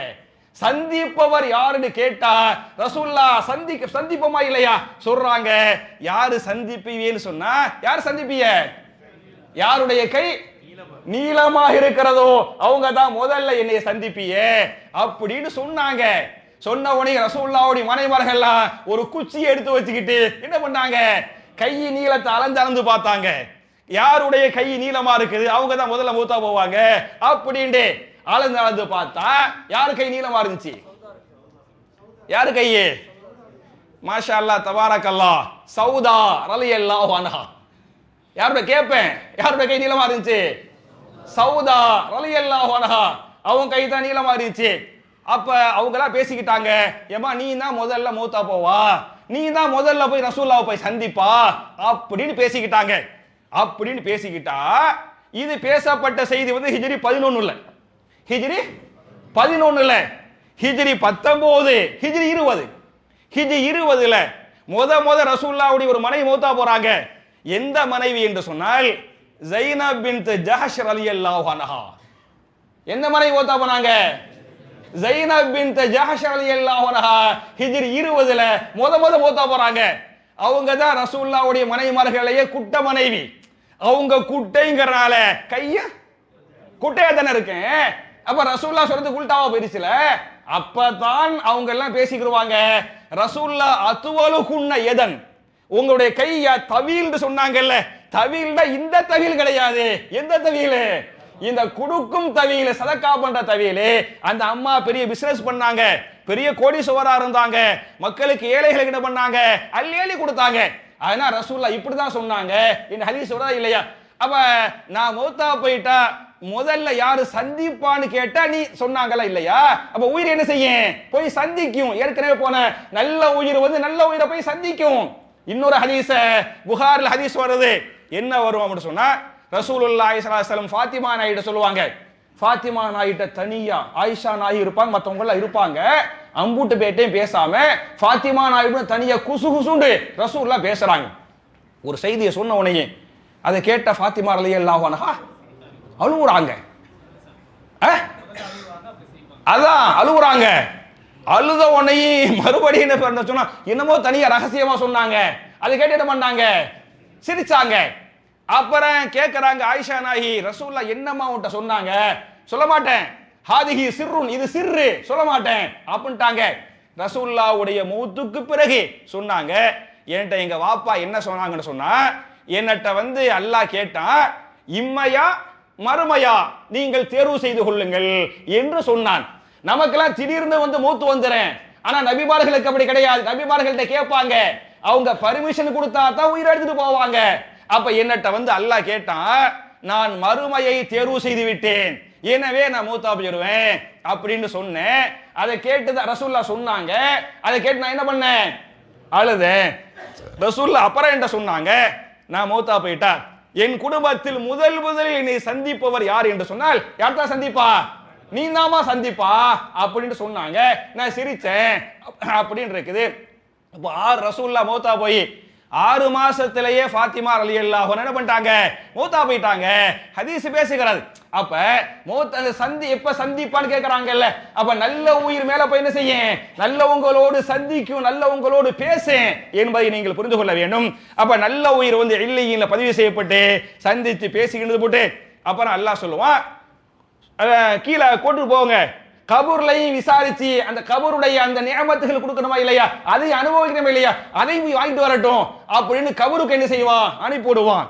சந்திப்பவர் யாருன்னு கேட்டா ரசூலுல்லாஹ் சந்திப்போமா இல்லையா சொல்றாங்க. யாரு சந்திப்பீன்னு சொன்னா யார் சந்திப்பீங்க, யாருடைய கை நீளமாக இருக்கிறதோ அவங்க தான் முதல்ல என்னை சந்திப்பியே அப்படின்னு சொன்னாங்க. சொன்ன உடனே ரசூலுல்லாஹ்வுடைய மனைவிமார்கள்லாம் ஒரு குச்சியை எடுத்து வச்சுக்கிட்டு என்ன பண்ணாங்க, கை நீளத்தை அளந்து பார்த்தாங்க. யாருடைய கை நீளமா இருக்குது அவங்க தான் முதல்ல மூத்தா போவாங்க அப்படின்ட்டு அளந்து பார்த்தா யாரு கை நீளமா இருந்துச்சு? யாரு கையே? மாஷா அல்லாஹ் தபாரக்கல்லாஹ், சௌதா ரலியல்லாஹு அன்ஹா. யாருடைய கேட்பேன், யாருடைய கை நீளமா இருந்துச்சு? சௌதா ரலியல்லாஹு அன்ஹா, அவங்க கை தான் நீளமா இருந்துச்சு. அப்ப அவங்களா பேசிக்கிட்டாங்க, ஏமா நீ தான் முதல்ல மூத்தா போவா, நீ தான் முதல்ல போய் ரசூலுல்லாஹ் போய் சந்திப்பா அப்படின்னு பேசிக்கிட்டாங்க. அப்படின்னு பேசிக்கிட்டா இது பேசப்பட்ட செய்தி வந்து ஹிஜ்ரி 11 ஹிஜ்ரி 11 ஹிஜ்ரி 19 ஹிஜ்ரி 20 ஹிஜ்ரி 20ல முத ரசூலுல்லாஹ்வுடைய ஒரு மனைவி மூத்தா போறாங்க. எந்த மனைவி என்று சொன்னால் ஸைனப் பின்த் ஜஹஷ் ரலியல்லாஹு அன்ஹா. எந்த மனைவி மூத்தா போனாங்க? ஸைனப் பின்த் ஜஹஷ் ரலியல்லாஹு அன்ஹா ஹிஜ்ரி 20ல முத மூத்தா போறாங்க. அவங்க தான் ரசூலுல்லாஹ்வுடைய மனைவிமார்களையே குட்ட மனைவி. அவங்க குட்டைங்கறனால கைய குட்டையா தானே இருக்கு. அப்ப ரசூலுல்லாஹ் சொல்றது உல்டாவா போயிடுச்சுல. அப்பதான் அவங்க எல்லாம் பேசிக்கிடுவாங்க, ரசூலுல்லாஹ் அத்வலுகுன்ன யதன், உங்களுடைய கைய தவீல்னு சொன்னாங்கல்ல, தவீல்னா இந்த தவீல் கிடையாது. எந்த தவீல்? இந்த குடுக்கும் தவீல், சதக்கா பண்ற தவீல். அந்த அம்மா பெரிய பிசினஸ் பண்ணாங்க, பெரிய கோடீஸ்வரா இருந்தாங்க, மக்களுக்கு ஏழைகளுக்கு என்ன பண்ணாங்க, அள்ளி கொடுத்தாங்க. அதனால ரசூலுல்லாஹ் இப்படிதான் சொன்னாங்க. இந்த ஹதீஸ் சொல்றதா இல்லையா? அப்ப நான் மௌத்தா போயிட்டா முதல்ல யாரு சந்திப்பான்னு கேட்டா நீ சொன்னாங்களா இல்லையா? அப்ப உயிர் என்ன செய்யும்? போய் சந்திக்கும். ஏற்கனவே போன நல்ல உயிர் வந்து நல்ல உயிரை போய் சந்திக்கும். இன்னொரு ஹதீஸ் புகாரில் ஹதீஸ் வருது, என்ன வரும் அப்படின்னு சொன்னா, ரசூலுல்லாஹி ஸல்லல்லாஹு அலைஹி வஸல்லம் ஃபாத்திமா நாயிட்ட சொல்லுவாங்க, ஃபாத்திமா நாயிட்ட தனியா ஆயிஷா நாயி இருப்பாங்க, மற்றவங்க எல்லாம் இருப்பாங்க. அம்பூட்டு பேட்டையும் பேசாம ஃபாத்திமா நாயிட்ட தனியா குசுகுசுண்டு ரசூலுல்லாஹ் பேசுறாங்க. ஒரு செய்தியை சொன்ன உடனே அதை கேட்ட ஃபாத்திமா ரலியல்லாஹு அன்ஹா அழுவுறாங்க. அதான் அழுவுறாங்க. அழுத உடனே மறுபடியும் என்ன சொன்னா, என்னமோ தனியா ரகசியமா சொன்னாங்க. அதை கேட்டு என்ன பண்ணாங்க, சிரிச்சாங்க. அப்புறம் கேட்கறாங்க ஆயிஷா நாயி, ரசூலுல்லாஹ் என்னமா உன்கிட்ட சொன்னாங்க? சொல்ல மாட்டேன். ஹாதிஹி சிர்ருன், இது சிர்ரு, சொல்ல மாட்டேன் அப்படின்ட்டாங்க. ரசூலுல்லாஹ்வுடைய மௌத்துக்கு பிறகு சொன்னாங்க, என்கிட்ட எங்க வாப்பா என்ன சொன்னாங்கன்னு சொன்னா, என்னட்ட வந்து அல்லாஹ் கேட்டான், இம்மையா மறுமையா நீங்கள் தேர்வு செய்து கொள்ளுங்கள் என்று சொன்னான். நமக்கெல்லாம் திடீர்னு வந்து மூத்து வந்துறேன். ஆனா நபிமார்களுக்கு அப்படி கிடையாது. நபிமார்கள்ட்ட கேட்பாங்க, அவங்க பர்மிஷன் கொடுத்தா தான் உயிரை எடுத்துட்டு போவாங்க. அப்ப என்னட்ட வந்து அல்லாஹ் கேட்டான், நான் மறுமையை தேர்வு செய்து விட்டேன், எனவே நான் மூத்தா போயிடுவேன் அப்படின்னு சொன்னேன். அதை கேட்டு ரசூலுல்லாஹ் சொன்னாங்க. அதை கேட்டு நான் என்ன பண்ணேன், அழுதேன். ரசூலுல்லாஹ் அப்புறம் என்ன சொன்னாங்க, நான் மூத்தா போயிட்டா என் குடும்பத்தில் முதலில் என்னை சந்திப்பவர் யார் என்று சொன்னால், யார் தான் சந்திப்பா? நீ தாமா சந்திப்பா அப்படின்னு சொன்னாங்க. நான் சிரிச்சேன் அப்படின்னு இருக்குது. இப்போ ரசூலுல்லாஹ் மௌத்தா போய் 6 மாசத்திலேயே ஃபாத்திமா ரலியல்லாஹு அன்ஹா என்ன பண்ணிட்டாங்க, மௌத்தா போயிட்டாங்க. ஹதீஸ் பேசுகிறது. அப்ப மௌத் அந்த சந்தி எப்ப சந்திப்பான்னு கேட்கறாங்கல்ல, அப்ப நல்ல உயிர் மேல போய் என்ன செய்யும், நல்லவங்களோடு சந்திக்கும், நல்லவங்களோடு பேசும் என்பதை நீங்கள் புரிந்து கொள்ள வேண்டும். அப்ப நல்ல உயிர் வந்து இல்லையில பதிவு செய்யப்பட்டு சந்தித்து பேசிக்கிட்டு போட்டு அப்புறம் அல்லாஹ் சொல்லுவான், கீழே கொண்டு போங்க, கபூர்லையும் விசாரிச்சு அந்த கபூருடைய அந்த நியமத்துகள் கொடுக்கணுமா இல்லையா, அதை அனுபவிக்கணுமா இல்லையா, அதையும் வாங்கிட்டு வரட்டும் அப்படின்னு கபூருக்கு என்ன செய்வான், அனுப்பிவிடுவான்.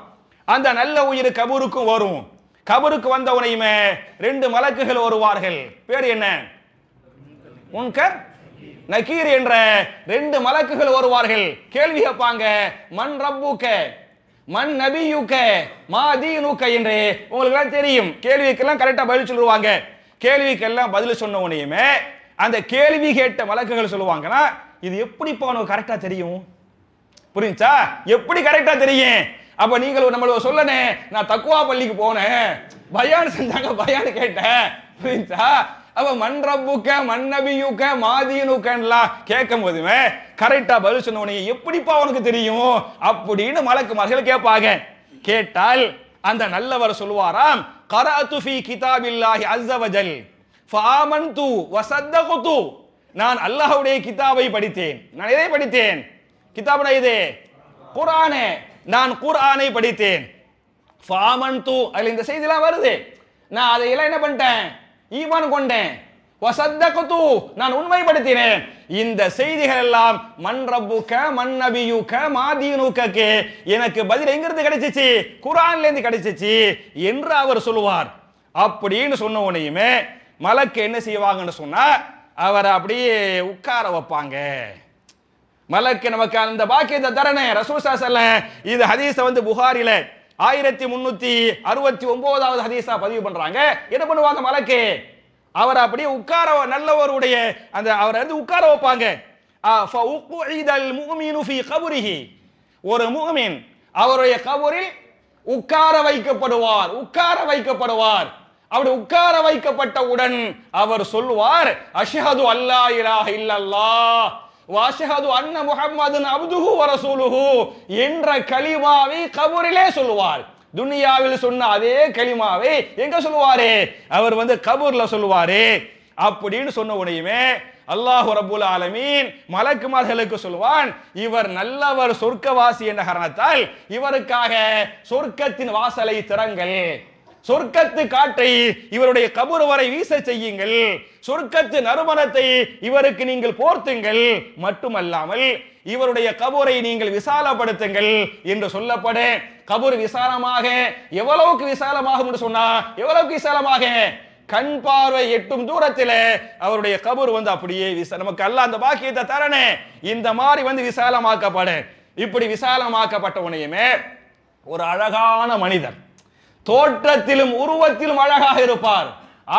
அந்த நல்ல உயிர் கபூருக்கும் வரும். கபருக்கு வந்தவனையுமே 2 மலக்குகள் வருவார்கள். பேர் என்ன, முன்கர் நக்கீர் என்ற 2 மலக்குகள் வருவார்கள். கேள்வி கேட்பாங்க, மன் ரப்புக மன் நபியுக மா தீனுக என்று. உங்களுக்கு எல்லாம் தெரியும், கேள்விக்கெல்லாம் கரெக்டா பதில் சொல்லுவாங்க. கேள்விக்கெல்லாம் பதில் சொன்ன உடனேயுமே அந்த கேள்வி கேட்ட மலக்குகள் சொல்லுவாங்கன்னா, இது எப்படிப்பா உனக்கு கரெக்டா தெரியும்? புரிஞ்சா, எப்படி கரெக்டா தெரியும்? அப்ப நீங்கள் நம்மள சொல்லனே, நான் தக்குவா பள்ளிக்கு போனேன், பயான் செஞ்சாங்க, பயான் கேட்டேன், புரிஞ்சா. அப்ப மன் ரப்புக மன் நபியுக மா தீனுகலாம் கேட்கும் போதுமே கரெக்டா பதில் சொன்ன உடனே எப்படிப்பா உனக்கு தெரியும் அப்படின்னு மலக்குமார்கள் கேட்பாங்க. கேட்டால் அந்த நல்லவர் சொல்வாராம், கரஅது ஃபீ கிதாபில்லாஹி அஸ்ஸ வஜல் ஃபஆமன்து வஸத்தக்து, நான் அல்லாஹ்வுடைய கிதாபை படித்தேன். நான் எதை படித்தேன்? கிதாப்னா இது குர்ஆனே, நான் குர்ஆனை படித்தேன். ஃபாமன்து அதுல இந்த செய்திலாம் வருது. நான் அதையெல்லாம் என்ன பண்ணிட்டேன், ஈமான் கொண்டேன். வசத்தகது நான் உண்மைப்படுத்தினேன். இந்த செய்திகள் எல்லாம் மன் ரப்புக மன் நபியுக மாதீனுக்கு எனக்கு பதில் எங்கிருந்து கிடைச்சிச்சு, குர்ஆன்ல இருந்து கிடைச்சிச்சு என்று அவர் சொல்லுவார். அப்படின்னு சொன்ன உடனேயுமே மலக்கு என்ன செய்வாங்கன்னு சொன்னா அவரை அப்படியே உட்கார வைப்பாங்க. மலக்கு நமக்கு அந்த பாக்கியத்தை தரனே ரசூல் ஸல்லல்லாஹு அலைஹி வஸல்லம் இது ஹதீஸ புகாரில 1369வது ஹதீஸா பதிவு பண்றாங்க. என்ன பண்ணுவாங்க மலக்கு, அவர் அப்படியே உட்கார நல்லவருடைய அந்த அவரை உட்கார வைப்பாங்க. ஃபஉக்இதல் முஃமினு ஃபீ கபரிஹி ஒரு முஃமின் அவருடைய கபரில் உட்கார வைக்கப்படுவார். உட்கார வைக்கப்படுவார். அப்படி உட்கார வைக்கப்பட்டவுடன் அவர் சொல்வார் அஷ்ஹது அல்லா இலாஹ இல்லல்லாஹ் வ அஷ்ஹது அன்ன முஹம்மதன் அப்துஹு வ ரசூலுஹு என்ற கலிமாவை கபரிலே சொல்வார். துனியாவில் சொன்ன அதே கலிமாவை எங்க சொல்லுவாரு, அவர் கபூர்ல சொல்லுவாரு. அப்படின்னு சொன்ன உடனே அல்லாஹ் ரப்புல் ஆலமீன் மலக்குமார்களுக்கு சொல்வான், இவர் நல்லவர் சொர்க்கவாசி என்ற காரணத்தால் இவருக்காக சொர்க்கத்தின் வாசலை திறங்கள், சொர்க்கத்து காற்றை இவருடைய கபூர் வரை வீச செய்யுங்கள், சொர்க்கத்து நறுமணத்தை இவருக்கு நீங்கள் போர்த்துங்கள், மட்டுமல்லாமல் இவருடைய கபூரை நீங்கள் விசாலப்படுத்துங்கள் என்று சொல்லப்பட கபூர் விசாலமாக எவ்வளவுக்கு விசாலமாகும் என்று சொன்னா எவ்வளவுக்கு விசாலமாக கண் பார்வை எட்டும் தூரத்தில் அவருடைய கபூர் அப்படியே நமக்கு அல்லாஹ் அந்த பாக்கியத்தை தரனே இந்த மாதிரி விசாலமாக்கப்பட. இப்படி விசாலமாக்கப்பட்ட உடனேயுமே ஒரு அழகான மனிதர் தோற்றத்திலும் உருவத்திலும் அழகாக இருப்பார்,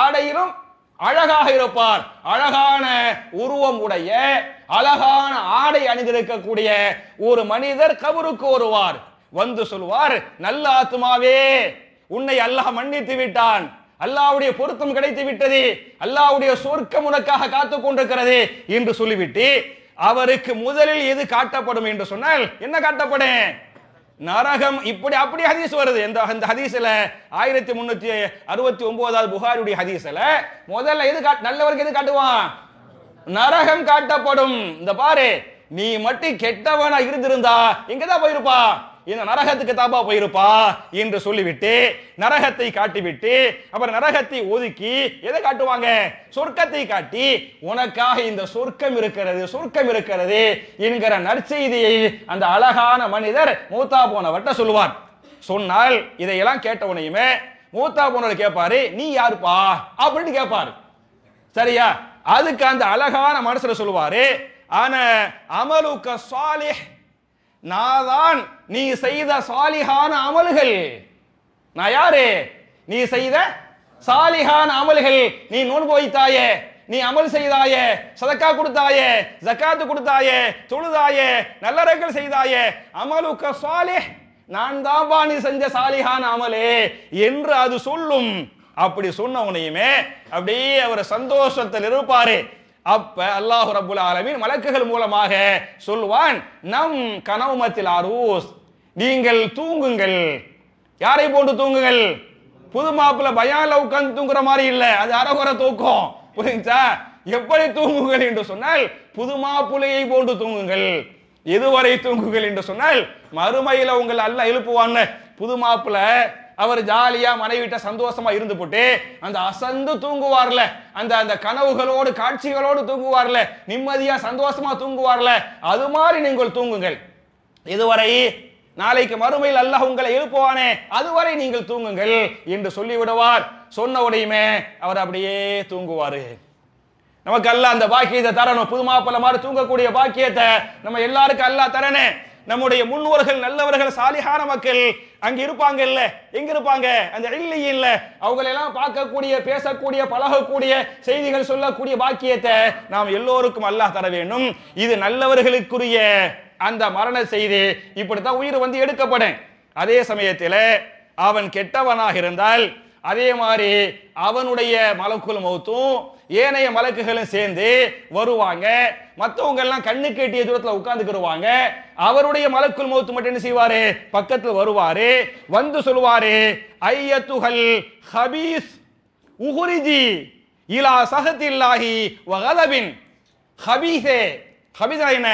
ஆடையிலும் அழகாக இருப்பார், அழகான உருவம் உடைய அழகான ஆடை அணிந்திருக்கக்கூடிய ஒரு மனிதர் கபருக்கு வருவார். சொல்வார், நல்ல ஆத்மாவே உன்னை அல்லாஹ் மன்னித்து விட்டான், அல்லாஹ்வுடைய பொருத்தம் கிடைத்து விட்டது, அல்லாஹ்வுடைய சொர்க்கம் உனக்காக காத்துக் கொண்டிருக்கிறது என்று சொல்லிவிட்டு அவருக்கு முதலில் எது காட்டப்படும் என்று சொன்னால் என்ன காட்டப்படும், நரகம். இப்படி அப்படி ஹதீஸ் வருது. இந்த ஹதீஸ்ல 1369வது புகாரியுடைய ஹதீஸ்ல முதல்ல எது நல்லவருக்கு எது காட்டுவான், நரகம் காட்டப்படும். இந்த பாரு, நீ மட்டும் கெட்டவனா இருந்திருந்தா எங்கதான் போயிருப்பா, இந்த நரகத்துக்கு தாப்பா போயிருப்பா என்று சொல்லிவிட்டு நரகத்தை காட்டிவிட்டு அப்புறம் நரகத்தை ஒதுக்கி எதை காட்டுவாங்க, சொர்க்கத்தை காட்டி உனக்காக இந்த சொர்க்கம் இருக்கிறது சொர்க்கம் இருக்கிறது என்கிற நற்செய்தியை அந்த அழகான மனிதர் மூத்தா போனவர்கிட்ட சொல்லுவார். சொன்னால் இதையெல்லாம் கேட்ட உடனேயுமே மூத்தா போனவர் கேட்பாரு, நீ யாருப்பா அப்படின்னு கேட்பாரு. சரியா, அதுக்கு அந்த அழகான மனுஷர் சொல்லுவாரு, ஆன அமலுக்க சாலிஹ், நான் தான் நீ செய்த சாலிஹான அமல்கள். நான் யாரு, நீ செய்த சாலிஹான அமல்கள். நீ நோன்பு வைத்தாயே, நீ அமல் செய்தாயே, சதக்கா கொடுத்தாயே, ஜகாத்து கொடுத்தாயே, தொழுதாயே, நல்லறங்கள் செய்தாயே, அமலுக்க சாலிஹ், நான் தான்பா நீ செஞ்ச சாலிஹான அமலே என்று அது சொல்லும். அப்படி சொன்ன உடனேயுமே அப்படியே அவர் சந்தோஷத்தில் இருப்பாரு. அப்ப அல்லாஹ் ரப்புல் ஆலமீன் மலக்குகள் மூலமாக சொல்வான், நம் கனவுமத்தில் அரூஸ், நீங்கள் தூங்குங்கள். யாரை போன்று தூங்குங்கள், புது மாப்பிள்ள பயான்ல உட்கார்ந்து தூங்குற மாதிரி இல்ல, அது அரகுற தூக்கம். புரிஞ்சா, எப்படி தூங்குங்கள் என்று சொன்னால் புது மாப்பிள்ளையை போன்று தூங்குங்கள். எதுவரை தூங்குங்கள் என்று சொன்னால் மறுமையில உங்கள் அல்லாஹ் எழுப்புவான். புது மாப்பிள்ள அவர் ஜாலியா மனைவிட்ட சந்தோஷமா இருந்து போட்டு அந்த அசந்து தூங்குவார்ல, அந்த கனவுகளோடு காட்சிகளோடு தூங்குவார்ல, நிம்மதியா சந்தோஷமா தூங்குவார்ல, அது மாதிரி நீங்கள் தூங்குங்கள். இதுவரை நாளைக்கு மறுமையில் அல்லாஹ் உங்களை எழுப்புவானே அதுவரை நீங்கள் தூங்குங்கள் என்று சொல்லிவிடுவார். சொன்ன உடையுமே அவர் அப்படியே தூங்குவாரு. நமக்கு அல்லாஹ் அந்த பாக்கியத்தை தரணும். புது மாப்பிள்ளை மாதிரி தூங்கக்கூடிய பாக்கியத்தை நம்ம எல்லாருக்கும் அல்லாஹ் தரனே. நம்முடைய முன்னோர்கள் நல்லவர்கள் சாலிஹான மக்கள் அங்க இருப்பாங்க இல்ல, எங்க இருப்பாங்க, அந்த இல்லையில்ல, அவங்களெல்லாம் பார்க்கக்கூடிய பேசக்கூடிய பழகக்கூடிய செய்திகள் சொல்லக்கூடிய பாக்கியத்தை நாம் எல்லோருக்கும் அல்லாஹ் தர வேண்டும். இது நல்லவர்களுக்குரிய அந்த மரண செய்தி. இப்படித்தான் உயிர் எடுக்கப்படும். அதே சமயத்தில் அவன் கெட்டவனாக இருந்தால் அதே மாதிரி அவனுடைய மலக்குல் மௌத்தும் ஏனைய மலக்குகளும் சேர்ந்து வருவாங்க. மற்றவங்க எல்லாம் கண்ணு கேட்டிய தூரத்தில் உட்கார்ந்துக்கிடுவாங்க. அவருடைய மலக்குல் மௌத்து மட்டும் என்ன செய்வாரு, பக்கத்தில் வருவாரு. சொல்லுவாரு, ஐயத்துஹல் ஹபீஸ் உஹுரிஜி இலா சஹத்தில்லாஹி வ கலபின். ஹபீஸே, ஹபீஸ் என்ன,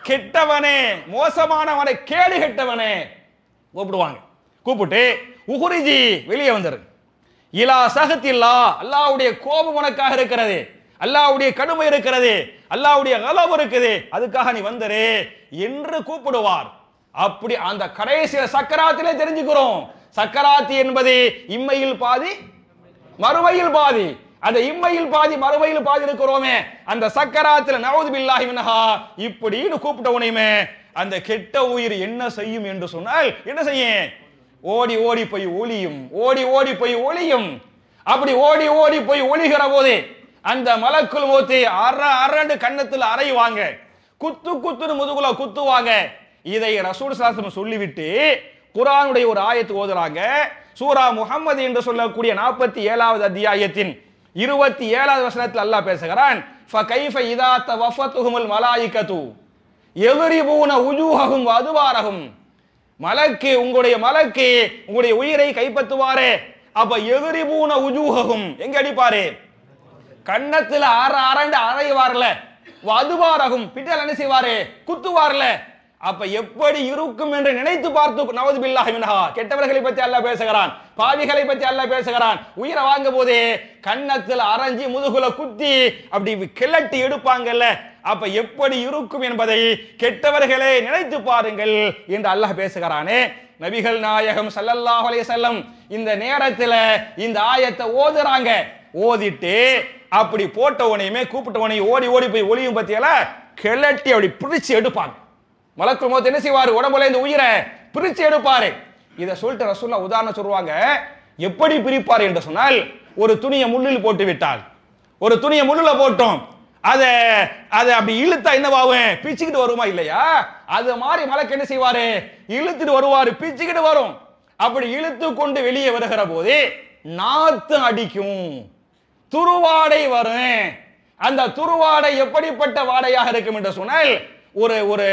கெட்டவனே, மோசமானவனை, கேடு கெட்டவனே கூப்பிடுவாங்க. கூப்பிட்டு உஹுரிஜி வெளியே வந்துரு, இலா சஹத்தில்லா அல்லாஹ்வுடைய கோபம் உனக்காக இருக்கிறது, அல்லாஹ்வுடைய கடுமை இருக்கிறது, அல்லாஹ்வுடைய கலபம் இருக்குது, அதுக்காக நீ வந்துரு என்று கூப்பிடுவார். அப்படி அந்த கடைசியில சக்கராத்திலே தெரிஞ்சுக்கிறோம், சக்கராத்தி என்பது இம்மையில் பாதி மறுமையில் பாதி. அந்த இம்மையில் பாதி மறுமையில் பாதி இருக்கிறோமே, அந்த சக்கராத்தில் நவுது பில்லாஹி மின்ஹா இப்படின்னு கூப்பிட்ட உனையுமே அந்த கெட்ட உயிர் என்ன செய்யும் என்று சொன்னால் என்ன செய்யும்? ஓடி ஓடி போய் ஒளியும், ஓடி ஓடி போய் ஒளியும். அப்படி ஓடி ஓடி போய் ஒளிகிற போது அந்த மலக்குல் மௌத்தை அரண்டு கன்னத்தில் அறைவாங்க, குத்து குத்துன்னு முதுகுல குத்துவாங்க. இதை ரசூல் ஸல்லல்லாஹு அலைஹி வஸல்லம் சொல்லிவிட்டு குர்ஆனுடைய ஒரு ஆயத்து ஓதுறாங்க. சூரா முஹம்மது என்று சொல்லக்கூடிய 47வது அத்தியாயத்தின் 27வது வசனத்தில் அல்லாஹ் பேசுகிறான், ஃபகைஃப இதா தவஃபத்துஹுமுல் மலாயிகத்து யضربூன உஜூஹஹும் வஅதுபாரஹும். மலக்கு உங்களுடைய மலக்கு உங்களுடைய உயிரை கைப்பற்றுவாரே, அப்ப யضربூன உஜூஹஹும் எங்க அடிப்பாரு? கன்னத்துல அரண்டு அறைவார்ல, வஅதுபாரஹும் பிட்டல் என்ன செய்வாரு? குத்துவார்ல. அப்ப எப்படி இருக்கும் என்று நினைத்து பார்த்து நவுது பில்லாஹி மின்ஹா கெட்டவர்களை பற்றி அல்லாஹ் பேசுகிறான், பாவிகளை பற்றி அல்லாஹ் பேசுகிறான். உயிரை வாங்க போதே கன்னத்தில் அரைஞ்சி முதுகுல குத்தி அப்படி கிளட்டி எடுப்பாங்கல்ல, அப்ப எப்படி இருக்கும் என்பதை கெட்டவர்களே நினைத்து பாருங்கள் என்று அல்லாஹ் பேசுகிறானே. நபிகள் நாயகம் ஸல்லல்லாஹு அலைஹி வஸல்லம் இந்த நேரத்தில் இந்த ஆயத்தை ஓதுறாங்க. ஓதிட்டு அப்படி போட்டவனையுமே கூப்பிட்டவனையும் ஓடி ஓடி போய் ஒளியும் பத்தியால கிளட்டி அப்படி பிரிச்சு எடுப்பாங்க. மலக்குல் மௌத் என்ன செய்வாரு? உடம்புல இந்த உயிரை பிரிச்சு எடுப்பாரு. இதை சொல்லிட்டு ரசூலுல்லாஹ் உதாரணம் சொல்லுவாங்க. எப்படி பிரிப்பார் என்று சொன்னால், ஒரு துணியை முள்ளில் போட்டு விட்டால், ஒரு துணியை முள்ளுல போட்டோம், அதை அப்படி இழுத்தா என்னவாகும்? பிச்சுக்கிட்டு வருமா இல்லையா? அது மாதிரி மலக்கு என்ன செய்வாரு? இழுத்துட்டு வருவாரு, பிச்சுக்கிட்டு வரும். அப்படி இழுத்து கொண்டு வெளியே வருகிற போது நாத்து அடிக்கும், துருவாடை வரும். அந்த துருவாடை எப்படிப்பட்ட வாடையாக இருக்கும் என்று சொன்னால், ஒரு ஒரு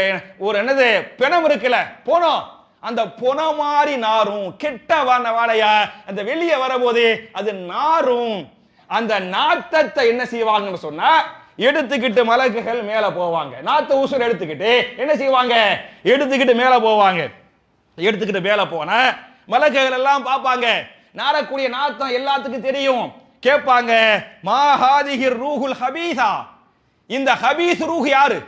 ஒரு என்னது பிணம் இருக்குல்ல, போனோம், அந்த பொன மாதிரி நாரும், கெட்ட வாடையா அந்த வெளியே வரபோது அது நாரும். அந்த நாத்தத்தை என்ன செய்வாங்கன்னு சொன்னா, எடுத்துக்கிட்டு மலக்குகள் மேல போவாங்க. நாத்த ஊசல் எடுத்துக்கிட்டு என்ன செய்வாங்க? எடுத்துக்கிட்டு மேல போவாங்க. எடுத்துக்கிட்டு மேல போன மலக்குகள் எல்லாம் பார்ப்பாங்க. நாரக்கூடிய நாத்தம் எல்லாத்துக்கும் தெரியும். கேட்பாங்க, மா ஹாதிஹிர் ரூஹுல் ஹபீஸா, இந்த ஹபீஸ் ரூஹ் யாரு?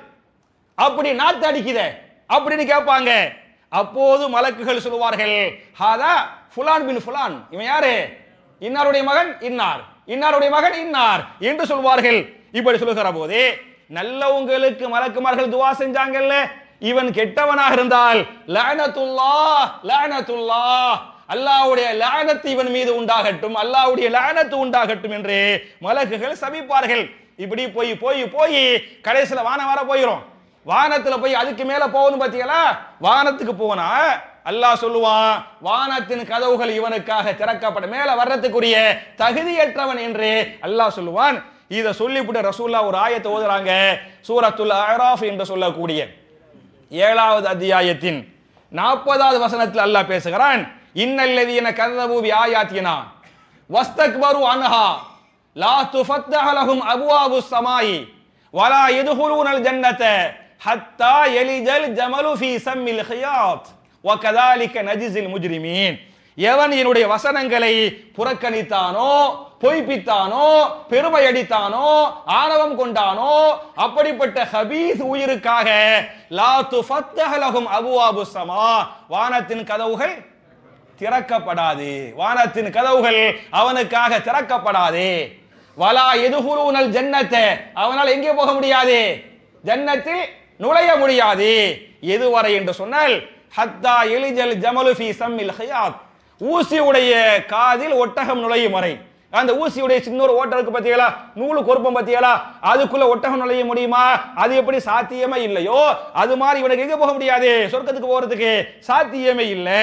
அப்படி நாத்து அடிக்குதே அப்படின்னு கேட்பாங்க. அப்போது மலக்குகள் சொல்லுவார்கள், ஹாதா ஃபுலான் பின் ஃபுலான், இவன் யாரு? இன்னாருடைய மகன் இன்னார், இன்னாருடைய மகன் இன்னார் என்று சொல்வார்கள். இப்படி சொல்லுகிற போது நல்லவங்களுக்கு மலக்குமார்கள் துவா செஞ்சாங்கல்ல, இவன் கெட்டவனாக இருந்தால் லஅனத்துல்லாஹ் லஅனத்துல்லாஹ், அல்லாஹ்வுடைய லஅனத் இவன் மீது உண்டாகட்டும், அல்லாஹ்வுடைய லஅனத் உண்டாகட்டும் என்று மலக்குகள் சபிப்பார்கள். இப்படி போய் போய் போய் கடைசியில் வானம் வர போயிடும். வானத்துல போய் அதுக்கு மேல போகணும் பாத்தீங்களா? வானத்துக்கு போனா அல்லாஹ் சொல்லுவான், வானத்தின் கதவுகள் இவனுக்காக திறக்கப்பட, மேல வர்றதுக்குரிய தகுதியற்றவன் என்று அல்லாஹ் சொல்லுவான். இதை சொல்லிவிட்டு ரசூலுல்லாஹ் ஒரு ஆயத்தை ஓதுறாங்க. சூரத்துல் அராஃப் என்று சொல்லக்கூடிய 7வது அத்தியாயத்தின் 40வது வசனத்தில் அல்லாஹ் பேசுகிறான், இன்னல்லதீன கஸபூ பிஆயாத்தினா வஸ்தக்பரு அன்ஹா லா துஃபத்தஹ லஹும் அப்வாபுஸ் ஸமாஇ வலா யதுகுலூனல் ஜன்னத ஹத்தா யலிஜல் ஜமலு ஃபீ ஸம்மில் ஹியாத் வகதாலிக நஜ்ஸில் முஜ்ரிமீன். எவன் என்னுடைய வசனங்களை புறக்கணித்தானோ, பொய்ப்பித்தானோ, பெருமை அடித்தானோ, ஆணவம் கொண்டானோ, அப்படிப்பட்ட ஹபீஸ் உயிருக்காக லா துஃபத்தஹ லஹும் அப்வாபுஸ் ஸமா, வானத்தின் கதவுகள் திறக்கப்படாது, வானத்தின் கதவுகள் அவனுக்காக திறக்கப்படாது. வலா யதுகுலூனல் ஜன்னத, அவனால் எங்கே போக முடியாது? ஜன்னத்தில் நுழைய முடியாது. எதுவரை என்று சொன்னால், ஹத்தா எலிஜல் ஜமலு ஃபீ ஸம்மில் ஹியாத், ஊசியுடைய காதில் ஒட்டகம் நுழையும் வரை. அந்த ஊசியுடைய சின்ன ஒரு ஓட்டை இருக்கு பத்தியலா, நூலு கொறுப்பம் பத்தியலா, அதுக்குள்ள ஒட்டகம் நுழைய முடியுமா? அது எப்படி சாத்தியமே இல்லையோ அது மாதிரி இவனுக்கு எங்க போக முடியாது? சொர்க்கத்துக்கு போறதுக்கு சாத்தியமே இல்லை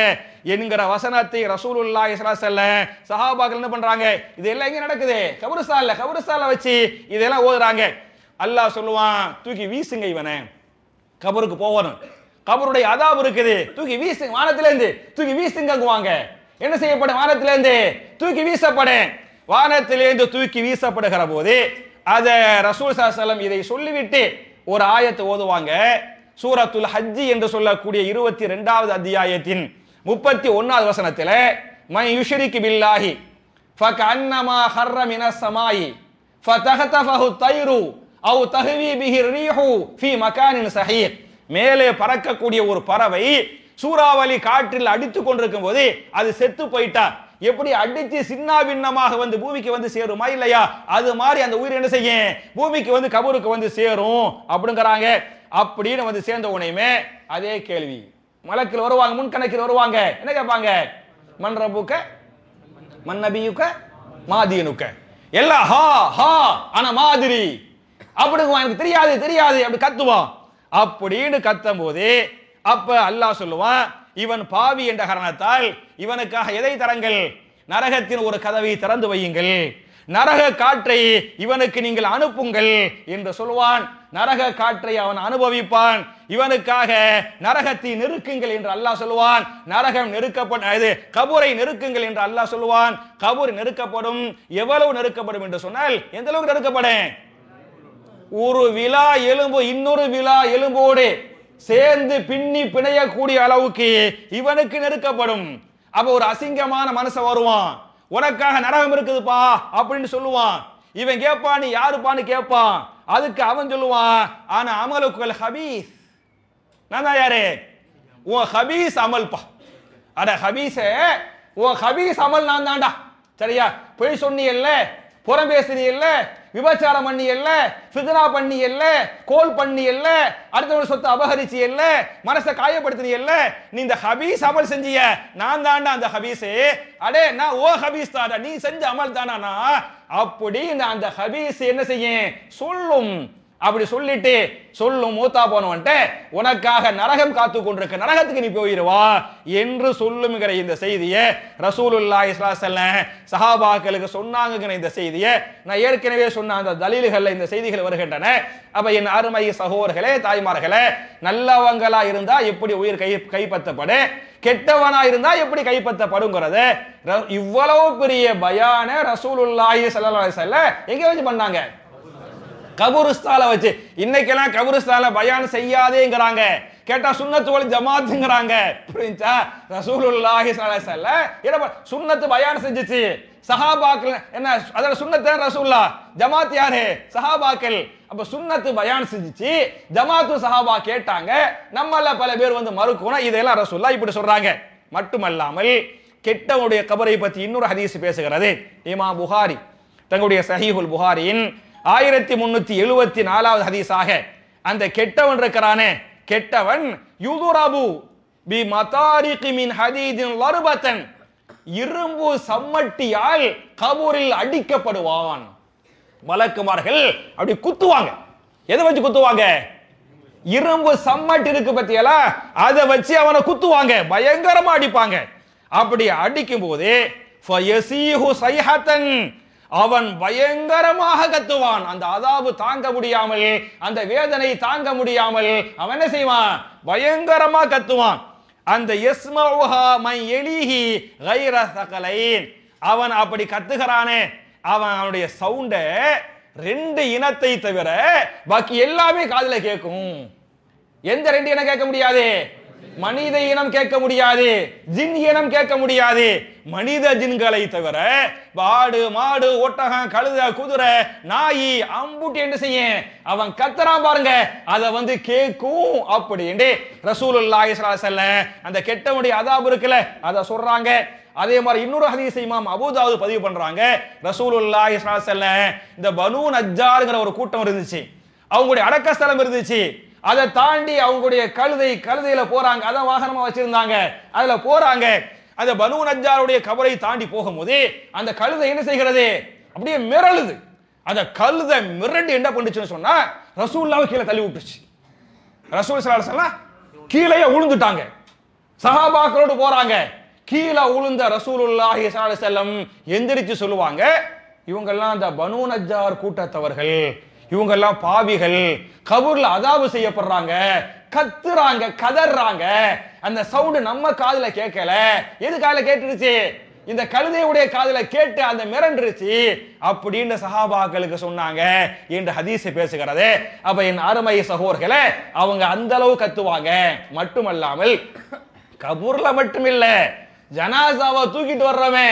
என்கிற வசனத்தை ரசூலுல்லாஹி ஸல்லல்லாஹு அலைஹி வஸல்லம் சஹாபாக்கள் என்ன பண்றாங்க? இதெல்லாம் எங்க நடக்குது? கபருஸ்தான்ல வச்சு இதெல்லாம் ஓதுறாங்க. அல்லாஹ் சொல்லுவான், தூக்கி வீசுங்க இவனை, கபருக்கு போகணும், கபருடைய அதாப் இருக்குது, தூக்கி வீசுங்க, வானத்திலிருந்து தூக்கி வீசுங்குவாங்க. என்ன செய்யப்படும்? வானத்திலிருந்து தூக்கி வீசப்படும். வானத்திலிருந்து தூக்கி வீசப்படுகிற போது அத ரசூல் ஸல்லல்லாஹு அலைஹி வஸல்லம் இதை சொல்லிவிட்டு ஒரு ஆயத்தை ஓதுவாங்க. சூரத்துல் ஹஜ் என்று சொல்லக்கூடிய 22வது அத்தியாயத்தின் 31வது வசனத்துல மை யுஷ்ரிக் பில்லாஹி ஃபகன்னமா ஹர்ர மினஸ் ஸமாயி ஃபதஹதஃபஹு தைரு அவ் தஹ்வி பிஹி ரீஹு ஃபீ மகானின் ஸஹீஹ். மேலே பறக்கக்கூடிய ஒரு பறவை சூறாவளி காற்றில் அடித்துக் கொண்டிருக்கும் போது அது செத்து போயிட்டா எப்படி அடிச்சு சின்ன பின்னமாக வந்து பூமிக்கு வந்து சேருமா இல்லையா, அது மாதிரி அந்த உயிர் என்ன செய்யும், பூமிக்கு வந்து கபருக்கு வந்து சேரும் அப்படிங்கிறாங்க. அப்படின்னு வந்து சேர்ந்த உடனேயுமே அதே கேள்வி மலக்கில் வருவாங்க, முன்கணக்கில் வருவாங்க, என்ன கேட்பாங்க, மன் ரப்புக்க மன் நபியுக்க மாதீனுக்க, எல்லாம் ஹா ஹா ஆனா மாதிரி அப்படிங்குவான், எனக்கு தெரியாது தெரியாது அப்படி கத்துவான். அப்படின்னு கத்தும் போது அப்ப அல்லாஹ் சொல்லுவான், இவன் பாவி என்ற காரணத்தால் இவனுக்காக எதை தரங்கள், நரகத்தின் ஒரு கதவை திறந்து வையுங்கள், நரக காற்றை இவனுக்கு நீங்கள் அனுப்புங்கள் என்று சொல்வான். நரக காற்றை அவன் அனுபவிப்பான். இவனுக்காக நரகத்தை நெருக்குங்கள் என்று அல்லாஹ் சொல்லுவான். நரகம் நெருக்கப்படும், கபூரை நெருக்குங்கள் என்று அல்லாஹ் சொல்லுவான். கபூர் நெருக்கப்படும். எவ்வளவு நெருக்கப்படும் என்று சொன்னால் எந்த அளவுக்கு நெருக்கப்படும், ஒரு விழா எலும்பு இன்னொரு விழா எலும்போடு சேர்ந்து பின்னி பிணையக்கூடிய அளவுக்கு இவனுக்கு நெருக்கப்படும். அப்ப ஒரு அசிங்கமான மனுஷன் வருவான், உனக்காக நரகம் இருக்குதுப்பா அப்படின்னு சொல்லுவான். இவன் கேட்பான், நீ யாருப்பான்னு கேட்பான். அதுக்கு அவன் சொல்லுவான், ஆனா அமலுக்குள் ஹபீஸ், நான் தான் யாரு, உன் ஹபீஸ் அமல்பா. அட ஹபீஸ, உன் ஹபீஸ் அமல் நான் தான்டா. சரியா, பொய் சொன்னி இல்ல, புறம் பேசினி இல்ல, விபச்சாரம் பண்ணி இல்ல, ஃபித்னா பண்ணி இல்ல, கோல் பண்ணி இல்ல, அடுத்தவங்க சொத்தை அபகரிச்சி இல்ல, மனசை காயப்படுத்தினி இல்ல, நீ இந்த ஹபீஸ் அமல் செஞ்சிய, நான் தாண்டா அந்த ஹபீஸ். அடே நான் ஓ ஹபீஸ் தாடா, நீ செஞ்ச அமல் தானா. அப்படி அந்த ஹபீஸ் என்ன செய்யும் சொல்லும். அப்படி சொல்லிட்டு சொல்லும், மூத்தா போனவன்ட்ட உனக்காக நரகம் காத்து கொண்டிருக்க, நரகத்துக்கு நீ போயிருவா என்று சொல்லுங்கிற இந்த செய்தியை ரசூலுல்லாஹி ஸல்லல்லாஹு அலைஹி வஸல்லம் சஹாபாக்களுக்கு சொன்னாங்கங்கிற இந்த செய்தியை நான் ஏற்கனவே சொன்ன அந்த தலீல்கள்ல இந்த செய்திகள் வருகின்றன. அப்ப என் அருமை சகோதரர்களே, தாய்மார்களே, நல்லவங்களா இருந்தா எப்படி உயிர் கைப்பற்றப்படு, கெட்டவனா இருந்தா எப்படி கைப்பற்றப்படுங்கிறத இவ்வளவு பெரிய பயான ரசூலுல்லாஹி ஸல்லல்லாஹு அலைஹி வஸல்லம் எங்க வச்சு பண்ணாங்க, கபுருஸ்தால வச்சு. இன்னைக்கெல்லாம் கபுருஸ்தால பயான் செய்யாதேங்கிறாங்க, கேட்டா சுன்னத்து வல் ஜமாத்துங்கிறாங்க. புரிஞ்சா, ரசூலுல்லாஹி ஸல்லல்லாஹு அலைஹி வஸல்லம் என்ன சுன்னத்து பயான் செஞ்சுச்சு, சஹாபாக்கள் என்ன அதோட சுன்னத்து ரசூலுல்லா, ஜமாத் யாரு சஹாபாக்கள். அப்ப சுன்னத்து பயான் செஞ்சுச்சு, ஜமாத்து சஹாபா கேட்டாங்க, நம்மள பல பேர் வந்து மறுக்கணும், இதெல்லாம் ரசூலுல்லா இப்படி சொல்றாங்க. மட்டுமல்லாமல் கெட்டவனுடைய கபரை பத்தி இன்னொரு ஹதீஸ் பேசுகிறது. இமாம் புகாரி தங்களுடைய சஹீஹுல் புகாரியின் 1374வது ஹதீஸாக அந்த கெட்டவன் இருக்கிறானே, கெட்டவன் யுதுரபு பி மதாரிகி மின் ஹதீதின் லர்பத்தன், இரும்பு சம்மட்டியால் கபூரில் அடிக்கப்படுவான். மலக்குமார்கள் அப்படி குத்துவாங்க. எதை வச்சு குத்துவாங்க, இரும்பு சம்மட்டி இருக்கு பத்தியலா, அதை வச்சு அவனை குத்துவாங்க, பயங்கரமா அடிப்பாங்க. அப்படி அடிக்கும் போது ஃபயஸீஹு ஸைஹத்தன், அவன் பயங்கரமாக கத்துவான். அந்த அதாபு தாங்க முடியாமல், அந்த வேதனை தாங்க முடியாமல் அவன் என்ன செய்வான், பயங்கரமா கத்துவான். அந்த யஸ்மஉஹா மன் யலிஹி கைர ஸகலைன், அவன் அப்படி கத்துகிறானே, அவனுடைய சவுண்ட 2 இனத்தை தவிர பாக்கி எல்லாமே காதுல கேட்கும். எந்த 2 இனம் கேட்க முடியாது, மனித இனம் கேட்க முடியாது, ஜின் இனம் கேட்க முடியாது. மனித ஜின்களை தவிர ஆடு மாடு ஒட்டகம் கழுத குதிரை நாயி அம்புட்டி என்ன செய்யும், அவன் கத்துறான் பாருங்க, அதை வந்து கேட்கும். அப்படி என்று ரசூலுல்லாஹி ஸல்லல்லாஹு அலைஹி வஸல்லம் அந்த கெட்டவனுடைய அதாபு இருக்குல்ல அதை சொல்றாங்க. அதே மாதிரி இன்னொரு ஹதீஸ் இமாம் அபூ தாவூத் பதிவு பண்றாங்க. ரசூலுல்லாஹி ஸல்லல்லாஹு அலைஹி வஸல்லம் இந்த பனூ நஜ்ஜார்ங்கிற ஒரு கூட்டம் இருந்துச்சு, அவங்களுடைய அடக்கஸ்தலம் இருந்துச்சு. அதை தாண்டி அவங்களுடைய கழுதையில போறாங்க, அதான் வாகனமா வச்சிருந்தாங்க, அதுல போறாங்க. அந்த பனூ நஜ்ஜாருடைய கபரை தாண்டி போகும்போது அந்த கழுதை என்ன செய்கிறது, அப்படியே மிரளுது. அந்த கழுதை மிரண்டு என்ன பண்ணுச்சுன்னு சொன்னா ரசூலுல்லாஹ் கீழே தள்ளி விட்டுச்சு. ரசூல் ஸல்லல்லாஹு அலைஹி வஸல்லம் கீழே விழுந்துட்டாங்க. சஹாபாக்களோடு போறாங்க, கீழே விழுந்த ரசூலுல்லாஹி ஸல்லல்லாஹு அலைஹி வஸல்லம் எந்திரிச்சு சொல்லுவாங்க, இவங்கெல்லாம் அந்த பனூ நஜ்ஜார் கூட்டத்தவர்கள், இவங்கெல்லாம் பாவிகள், கபூர்ல அதாபு செய்யப்படுறாங்க, கத்துறாங்க, கதறாங்க. அந்த சவுண்ட் நம்ம காதுல கேட்கல, எது காதுல கேட்டுருச்சு, இந்த கழுதையுடைய காதுல கேட்டு அந்த மிரண்டுருச்சு அப்படின்னு சஹாபாக்களுக்கு சொன்னாங்க என்று ஹதீஸ் பேசுகிறது. அப்ப என் அருமை சகோதரர்களே, அவங்க அந்த அளவு கத்துவாங்க. மட்டுமல்லாமல் கபூர்ல மட்டும் இல்ல, ஜனாசாவை தூக்கிட்டு வர்றமே,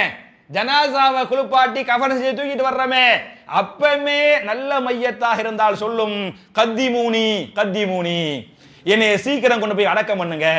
ஜனாசாவை குளிப்பாட்டி கஃன் செய்து தூக்கிட்டு வர்றமே, அப்பமே நல்ல மையத்தாக இருந்தால் சொல்லும், கத்திமூனி கத்திமூனி, என்னை சீக்கிரம் கொண்டு போய் அடக்கம் பண்ணுங்க,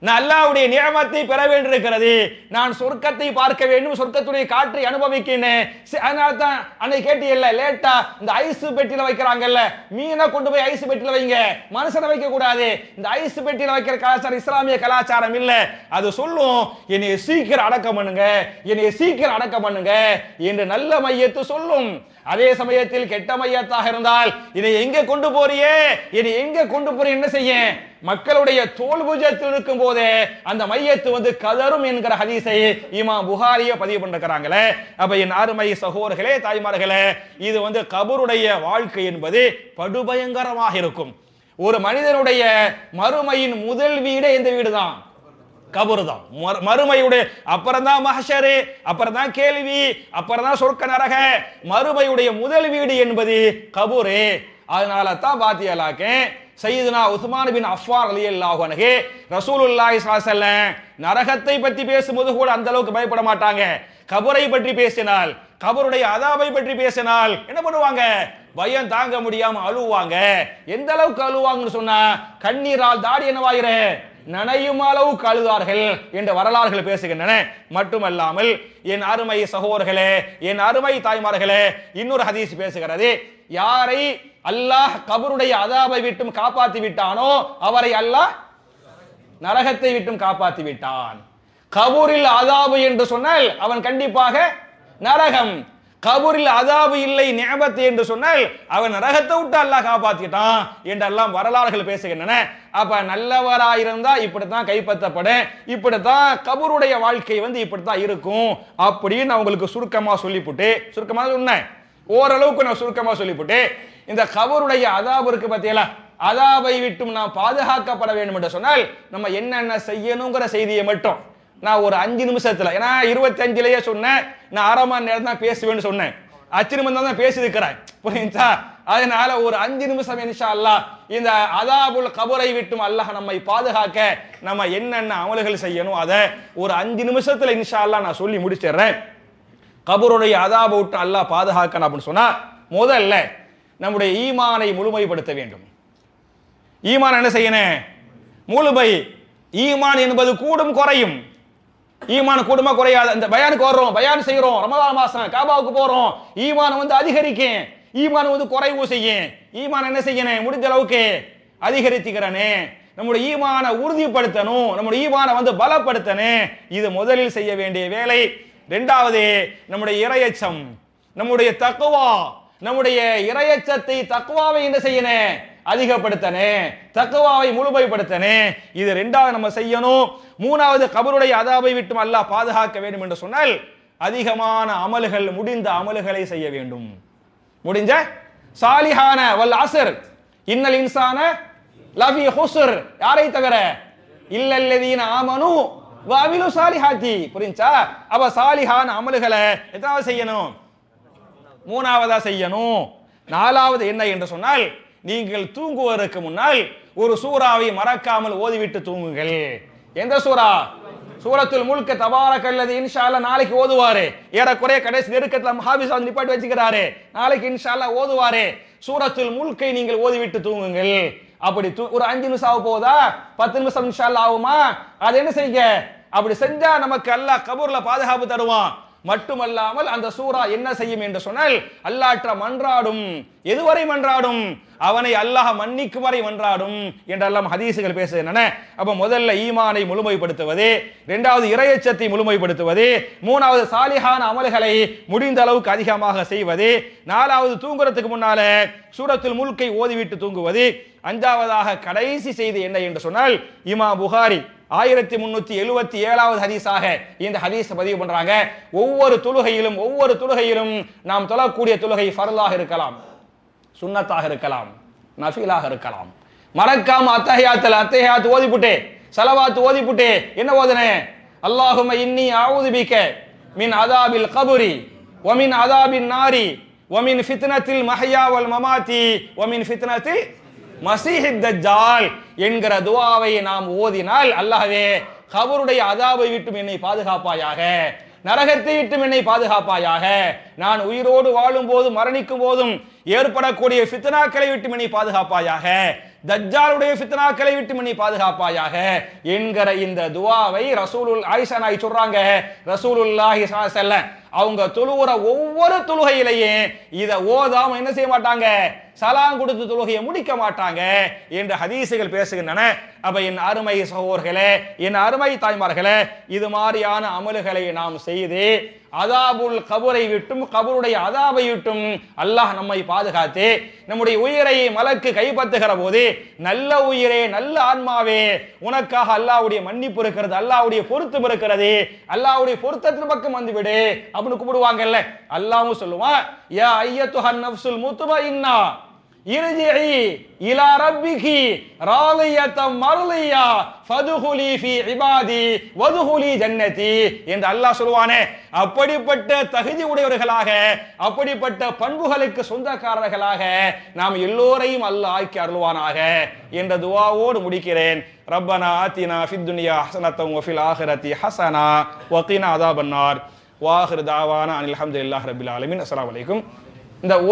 நான் அல்லாஹ்வுடைய நியமத்தை பெற வேண்டியிருக்கிறது, நான் சொர்க்கத்தை பார்க்க வேண்டும், சொர்க்கத்துடைய காற்றை அனுபவிக்கிறேன். அதனால தான் அன்னைக்கு கேட்டியல்ல, லேட்டா இந்த ஐஸ் பெட்டியில வைக்கிறாங்கல்ல, மீனை கொண்டு போய் ஐஸ் பெட்டியில வைங்க, மனுஷனை வைக்க கூடாது. இந்த ஐஸ் பெட்டியில வைக்கிற கலாச்சாரம் இஸ்லாமிய கலாச்சாரம் இல்ல. அது சொல்லும், என்னை சீக்கிரம் அடக்கம் பண்ணுங்க, என்னை சீக்கிரம் அடக்கம் பண்ணுங்க என்று நல்ல மையத்து சொல்லும். அதே சமயத்தில் கெட்ட மையத்தாக இருந்தால், இதை எங்க கொண்டு போறியே, இதை எங்க கொண்டு போறீ, என்ன செய்ய, மக்களுடைய தோல் பூஜத்தில் இருக்கும் போதே அந்த மையத்து கதரும் என்கிற ஹதீஸை இமாம் புகாரியை பதிவு பண்ணிருக்கிறாங்களே. அப்ப என் அருமை சகோதரர்களே, தாய்மார்களே, இது கபருடைய வாழ்க்கை என்பது படுபயங்கரமாக இருக்கும். ஒரு மனிதனுடைய மறுமையின் முதல் வீடு எந்த வீடு தான்? கபரு தான். மறுமையுடைய அப்புறம் தான் மஹ்ஷரு, அப்புறம் தான் கேள்வி, அப்புறம் தான் சொர்க்க நரக. மறுமையுடைய முதல் வீடு என்பது கபரு. அதனால தான் பாத்தியலாக்க சையதுனா உஸ்மான் பின் அஃபான் ரலியல்லாஹு அன்ஹு ரசூலுல்லாஹி ஸல்லல்லாஹு அலைஹி வஸல்லம் நரகத்தை பற்றி பேசும்போது கூட அந்த அளவுக்கு பயப்பட மாட்டாங்க. கபரை பற்றி பேசினால், கபருடைய அதாபை பற்றி பேசினால் என்ன பண்ணுவாங்க? பயம் தாங்க முடியாம அழுவாங்க. எந்த அளவுக்கு அழுவாங்கன்னு சொன்னா, கண்ணீரால் தாடி என்னவாயிர நனையும் அளவுக்கு அழுதார்கள் என்ற வரலாறுகள் பேசுகின்றன. மட்டுமல்லாமல் என் அருமை சகோதரர்களே, என் அருமை தாய்மார்களே, இன்னொரு ஹதீஸ் பேசுகிறது, யாரை அல்லாஹ் கபருடைய அதாபை விட்டும் காப்பாற்றி விட்டானோ அவரை அல்லாஹ் நரகத்தை விட்டும் காப்பாற்றி விட்டான். கபூரில் அதாபு என்று சொன்னால் அவன் கண்டிப்பாக நரகம். கபூரில் அதாபு இல்லை நியமத்து என்று சொன்னால் அவன் நரகத்தை விட்டு அல்லாஹ் காப்பாத்திட்டான் என்றெல்லாம் வரலாறுகள் பேசுகின்றன. அப்ப நல்லவராயிருந்தா இப்படித்தான் கைப்பற்றப்படும், இப்படித்தான் கபூருடைய வாழ்க்கை இப்படித்தான் இருக்கும் அப்படின்னு நான் உங்களுக்கு சுருக்கமா சொல்லிவிட்டு, சுருக்கமா சொன்னேன், ஓரளவுக்கு நான் சுருக்கமா சொல்லிவிட்டு, இந்த கபருடைய அதாபு இருக்கு பத்தியலா, அதாபை விட்டும் நாம் பாதுகாக்கப்பட வேண்டும் என்று சொன்னால் நம்ம என்னென்ன செய்யணுங்கிற செய்தியை மட்டும் நான் ஒரு 5 நிமிஷத்துல, ஏன்னா 25லயே சொன்னேன், நான் அரை மணி நேரம் தான் பேசுவேன்னு சொன்னேன், 5 நிமிஷம் தான் பேசியிருக்கிறேன், புரியுதா? அதனால ஒரு 5 நிமிஷம் இன்ஷா அல்லாஹ் இந்த அதாபுல் கபரை விட்டும் அல்லாஹ் நம்மை பாதுகாக்க நம்ம என்னென்ன அமல்கள் செய்யணும் அதை ஒரு 5 நிமிஷத்துல இன்ஷா அல்லாஹ் நான் சொல்லி முடிச்சிடுறேன். கபருடைய அதாபை விட்டு அல்லாஹ் பாதுகாக்கணும் அப்படின்னு சொன்னா, முதல்ல நம்முடைய ஈமானை முழுமைப்படுத்த வேண்டும். ஈமான் என்ன செய்யணும்? முழுமை. ஈமான் என்பது கூடும் குறையும். ஈமான் கூடுமா குறையாது. அந்த பயானுக்கு வர்றோம், பயான் செய்யறோம், ரமலான் மாசம் காபாவுக்கு போறோம், ஈமான் அதிகரிக்கும், ஈமான் குறைவு செய்யும். ஈமான் என்ன செய்யணும்? முடிஞ்ச அளவுக்கு அதிகரித்துக்கிறனே. நம்முடைய ஈமான உறுதிப்படுத்தணும், நம்முடைய ஈமான பலப்படுத்தணும். இது முதலில் செய்ய வேண்டிய வேலை. இரண்டாவது, நம்முடைய இறையச்சம், நம்முடைய தக்வா, நம்முடைய இறையச்சத்தை தக்வாவை என்ன செய்யணும்? அதிகப்படுத்தனே, தக்வாவை முழுமைப்படுத்தனே. இது இரண்டாவது நம்ம செய்யணும். மூணாவது, கபருடைய அதாபை விட்டும் அல்லாஹ் பாதுகாக்க வேண்டும் என்று சொன்னால் அதிகமான அமல்கள், முடிந்த அமல்களை செய்ய வேண்டும். முடிஞ்ச சாலிஹான வல் அஸ்ர் இன்னல் இன்சான லஃபி ஹுஸ்ர், யாரை தவிர இல்லல்லதீன ஆமனு வ அமிலு சாலிஹாத்தி. புரிஞ்சா? அப்ப சாலிஹான அமல்களை எதாவது செய்யணும், மூணாவதா செய்யணும். நாலாவது என்ன என்று சொன்னால், நீங்கள் தூங்குவதற்கு முன்னால் ஒரு சூறாவை மறக்காமல் ஓதிவிட்டு தூங்குங்கள். எந்த சூரா? சூரத்துல் முல்க் தபாரக்கல்லதி. இன்ஷா அல்லாஹ் நாளைக்கு ஓதுவாரு, ஏறக்குறைய கடைசி நெருக்கத்தில் ஹாபிஸ் நிப்பாட்டி வச்சுக்கிறாரு, நாளைக்கு இன்ஷா அல்லாஹ் ஓதுவாரு. சூரத்துல் முல்கை நீங்கள் ஓதிவிட்டு தூங்குங்கள். அப்படி ஒரு 5 நிமிஷம் ஆக போதா, 10 நிமிஷம் இன்ஷா அல்லாஹ் ஆகுமா? அது என்ன செய்யுங்க, அப்படி செஞ்சா நமக்கு அல்லாஹ் கபூர்ல பாதுகாப்பு தருவான். மட்டுமல்லாமல் அந்த சூரா என்ன செய்யும் என்று சொன்னால், அல்லாஹ்ட்ட மன்றாடும். எதுவரை மன்றாடும்? அவனை அல்லாஹ் மன்னிக்கும் வரை மன்றாடும் என்றெல்லாம் ஹதீசுகள் பேசுகின்றன. அப்ப முதல்ல ஈமானை முழுமைப்படுத்துவது, இரண்டாவது இறையச்சத்தை முழுமைப்படுத்துவது, மூணாவது சாலிஹான அமல்களை முடிந்த அளவுக்கு அதிகமாக செய்வது, நாலாவது தூங்குறதுக்கு முன்னால சூரத்துல் முல்கை ஓதிவிட்டு தூங்குவது, அஞ்சாவதாக கடைசி செய்தி என்ன என்று சொன்னால், இமாம் புகாரி 1377வது ஹதீஸாக இந்த ஹதீஸ் பதிவு பண்றாங்க. ஒவ்வொரு தொழுகையிலும் நாம் தொழக்கூடிய தொழுகை ஃபர்லாக இருக்கலாம், சுன்னத்தாக இருக்கலாம், நஃபிலாக இருக்கலாம். மறக்காம அத்தஹியாத் ஓதிப்புட்டே, ஸலவாத் ஓதிப்புட்டே என்ன ஓதுனே? அல்லாஹும்ம இன்னி அஊது பிக மின் அதாபில் கபரி வ மின் அதாபின் நாரி வ மின் ஃபித்னத்தில் மஹ்யா வல் மமாத்தி வ மின் ஃபித்னத்தில் மஸீஹித் தஜ்ஜால் என்கிற துஆவை நாம் ஓதினால், அல்லாஹ்வே கபருடைய அதாபை விட்டும் என்னை பாதுகாப்பாயாக, நரகத்தை விட்டும் என்னை பாதுகாப்பாயாக, நான் உயிரோடு வாழும் போதும் மரணிக்கும் போதும் ஏற்படக்கூடிய ஃபித்னாக்களை விட்டும் என்னை பாதுகாப்பாயாக, தஜ்ஜாலுடைய ஃபித்னாக்களை விட்டு என்னை பாதுகாப்பாயாக என்கிற இந்த துஆவை ஆயிஷா நாய் சொல்றாங்க. ரசூலுல்லாஹி ஸல்லல்லாஹு அலைஹி வஸல்லம் அவங்க தொழுகிற ஒவ்வொரு தொழுகையிலையும் இதை ஓதாம என்ன செய்ய மாட்டாங்க, சலாம் கொடுத்து தொழுகையை முடிக்க மாட்டாங்க என்று ஹதீசுகள் பேசுகின்றன. அப்ப என் அருமை சகோதரர்களே, என் அருமை தாய்மார்களே, இது மாதிரியான அமல்களை நாம் செய்து அதாபுல் கபரை விட்டும் கபருடைய அதாபை விட்டும் அல்லாஹ் நம்மை பாதுகாத்து நம்முடைய உயிரை மலக்கு கைப்பற்றுகிற போது, நல்ல உயிரே, நல்ல ஆன்மாவே, உனக்காக அல்லாஹ்வுடைய மன்னிப்பு இருக்கிறது, அல்லாஹ்வுடைய பொருத்தம் இருக்கிறது, அல்லாஹ்வுடைய பொருத்தத்தின் பக்கம் வந்துவிடு அப்படின்னு கூப்பிடுவாங்கல்ல. அல்லாஹ்வும் சொல்லுவான், யா அய்யத்துஹன் நஃப்ஸுல் முத்மஇன்னா இர்ஜிஇ இலா ரப்பிகி ராலியத்தம் மர்லியா ஃபதுகுலி ஃபீ இபாதி வதுகுலி ஜன்னதி என்று அல்லாஹ் சொல்வானே. அப்படிப்பட்ட தகுதி உடையவர்களாக, அப்படிப்பட்ட பண்புகளுக்கு சொந்தக்காரர்களாக நாம் எல்லோரையும் அல்லாஹ் ஆக்கி அருள்வானாக என்ற துஆவோடு முடிக்கிறேன். ரப்பனா ஆத்தினா ஃபித் துன்யா ஹஸனத்தன் வ ஃபில் ஆখিরাতি ஹஸனா வ கினா அஸாபன்னார் வ ஆகிரு தஅவானா அனில் ஹம்துலில்லாஹி ரப்பில் ஆலமீன். அஸ்ஸலாமு அலைக்கும். இந்த ஒரு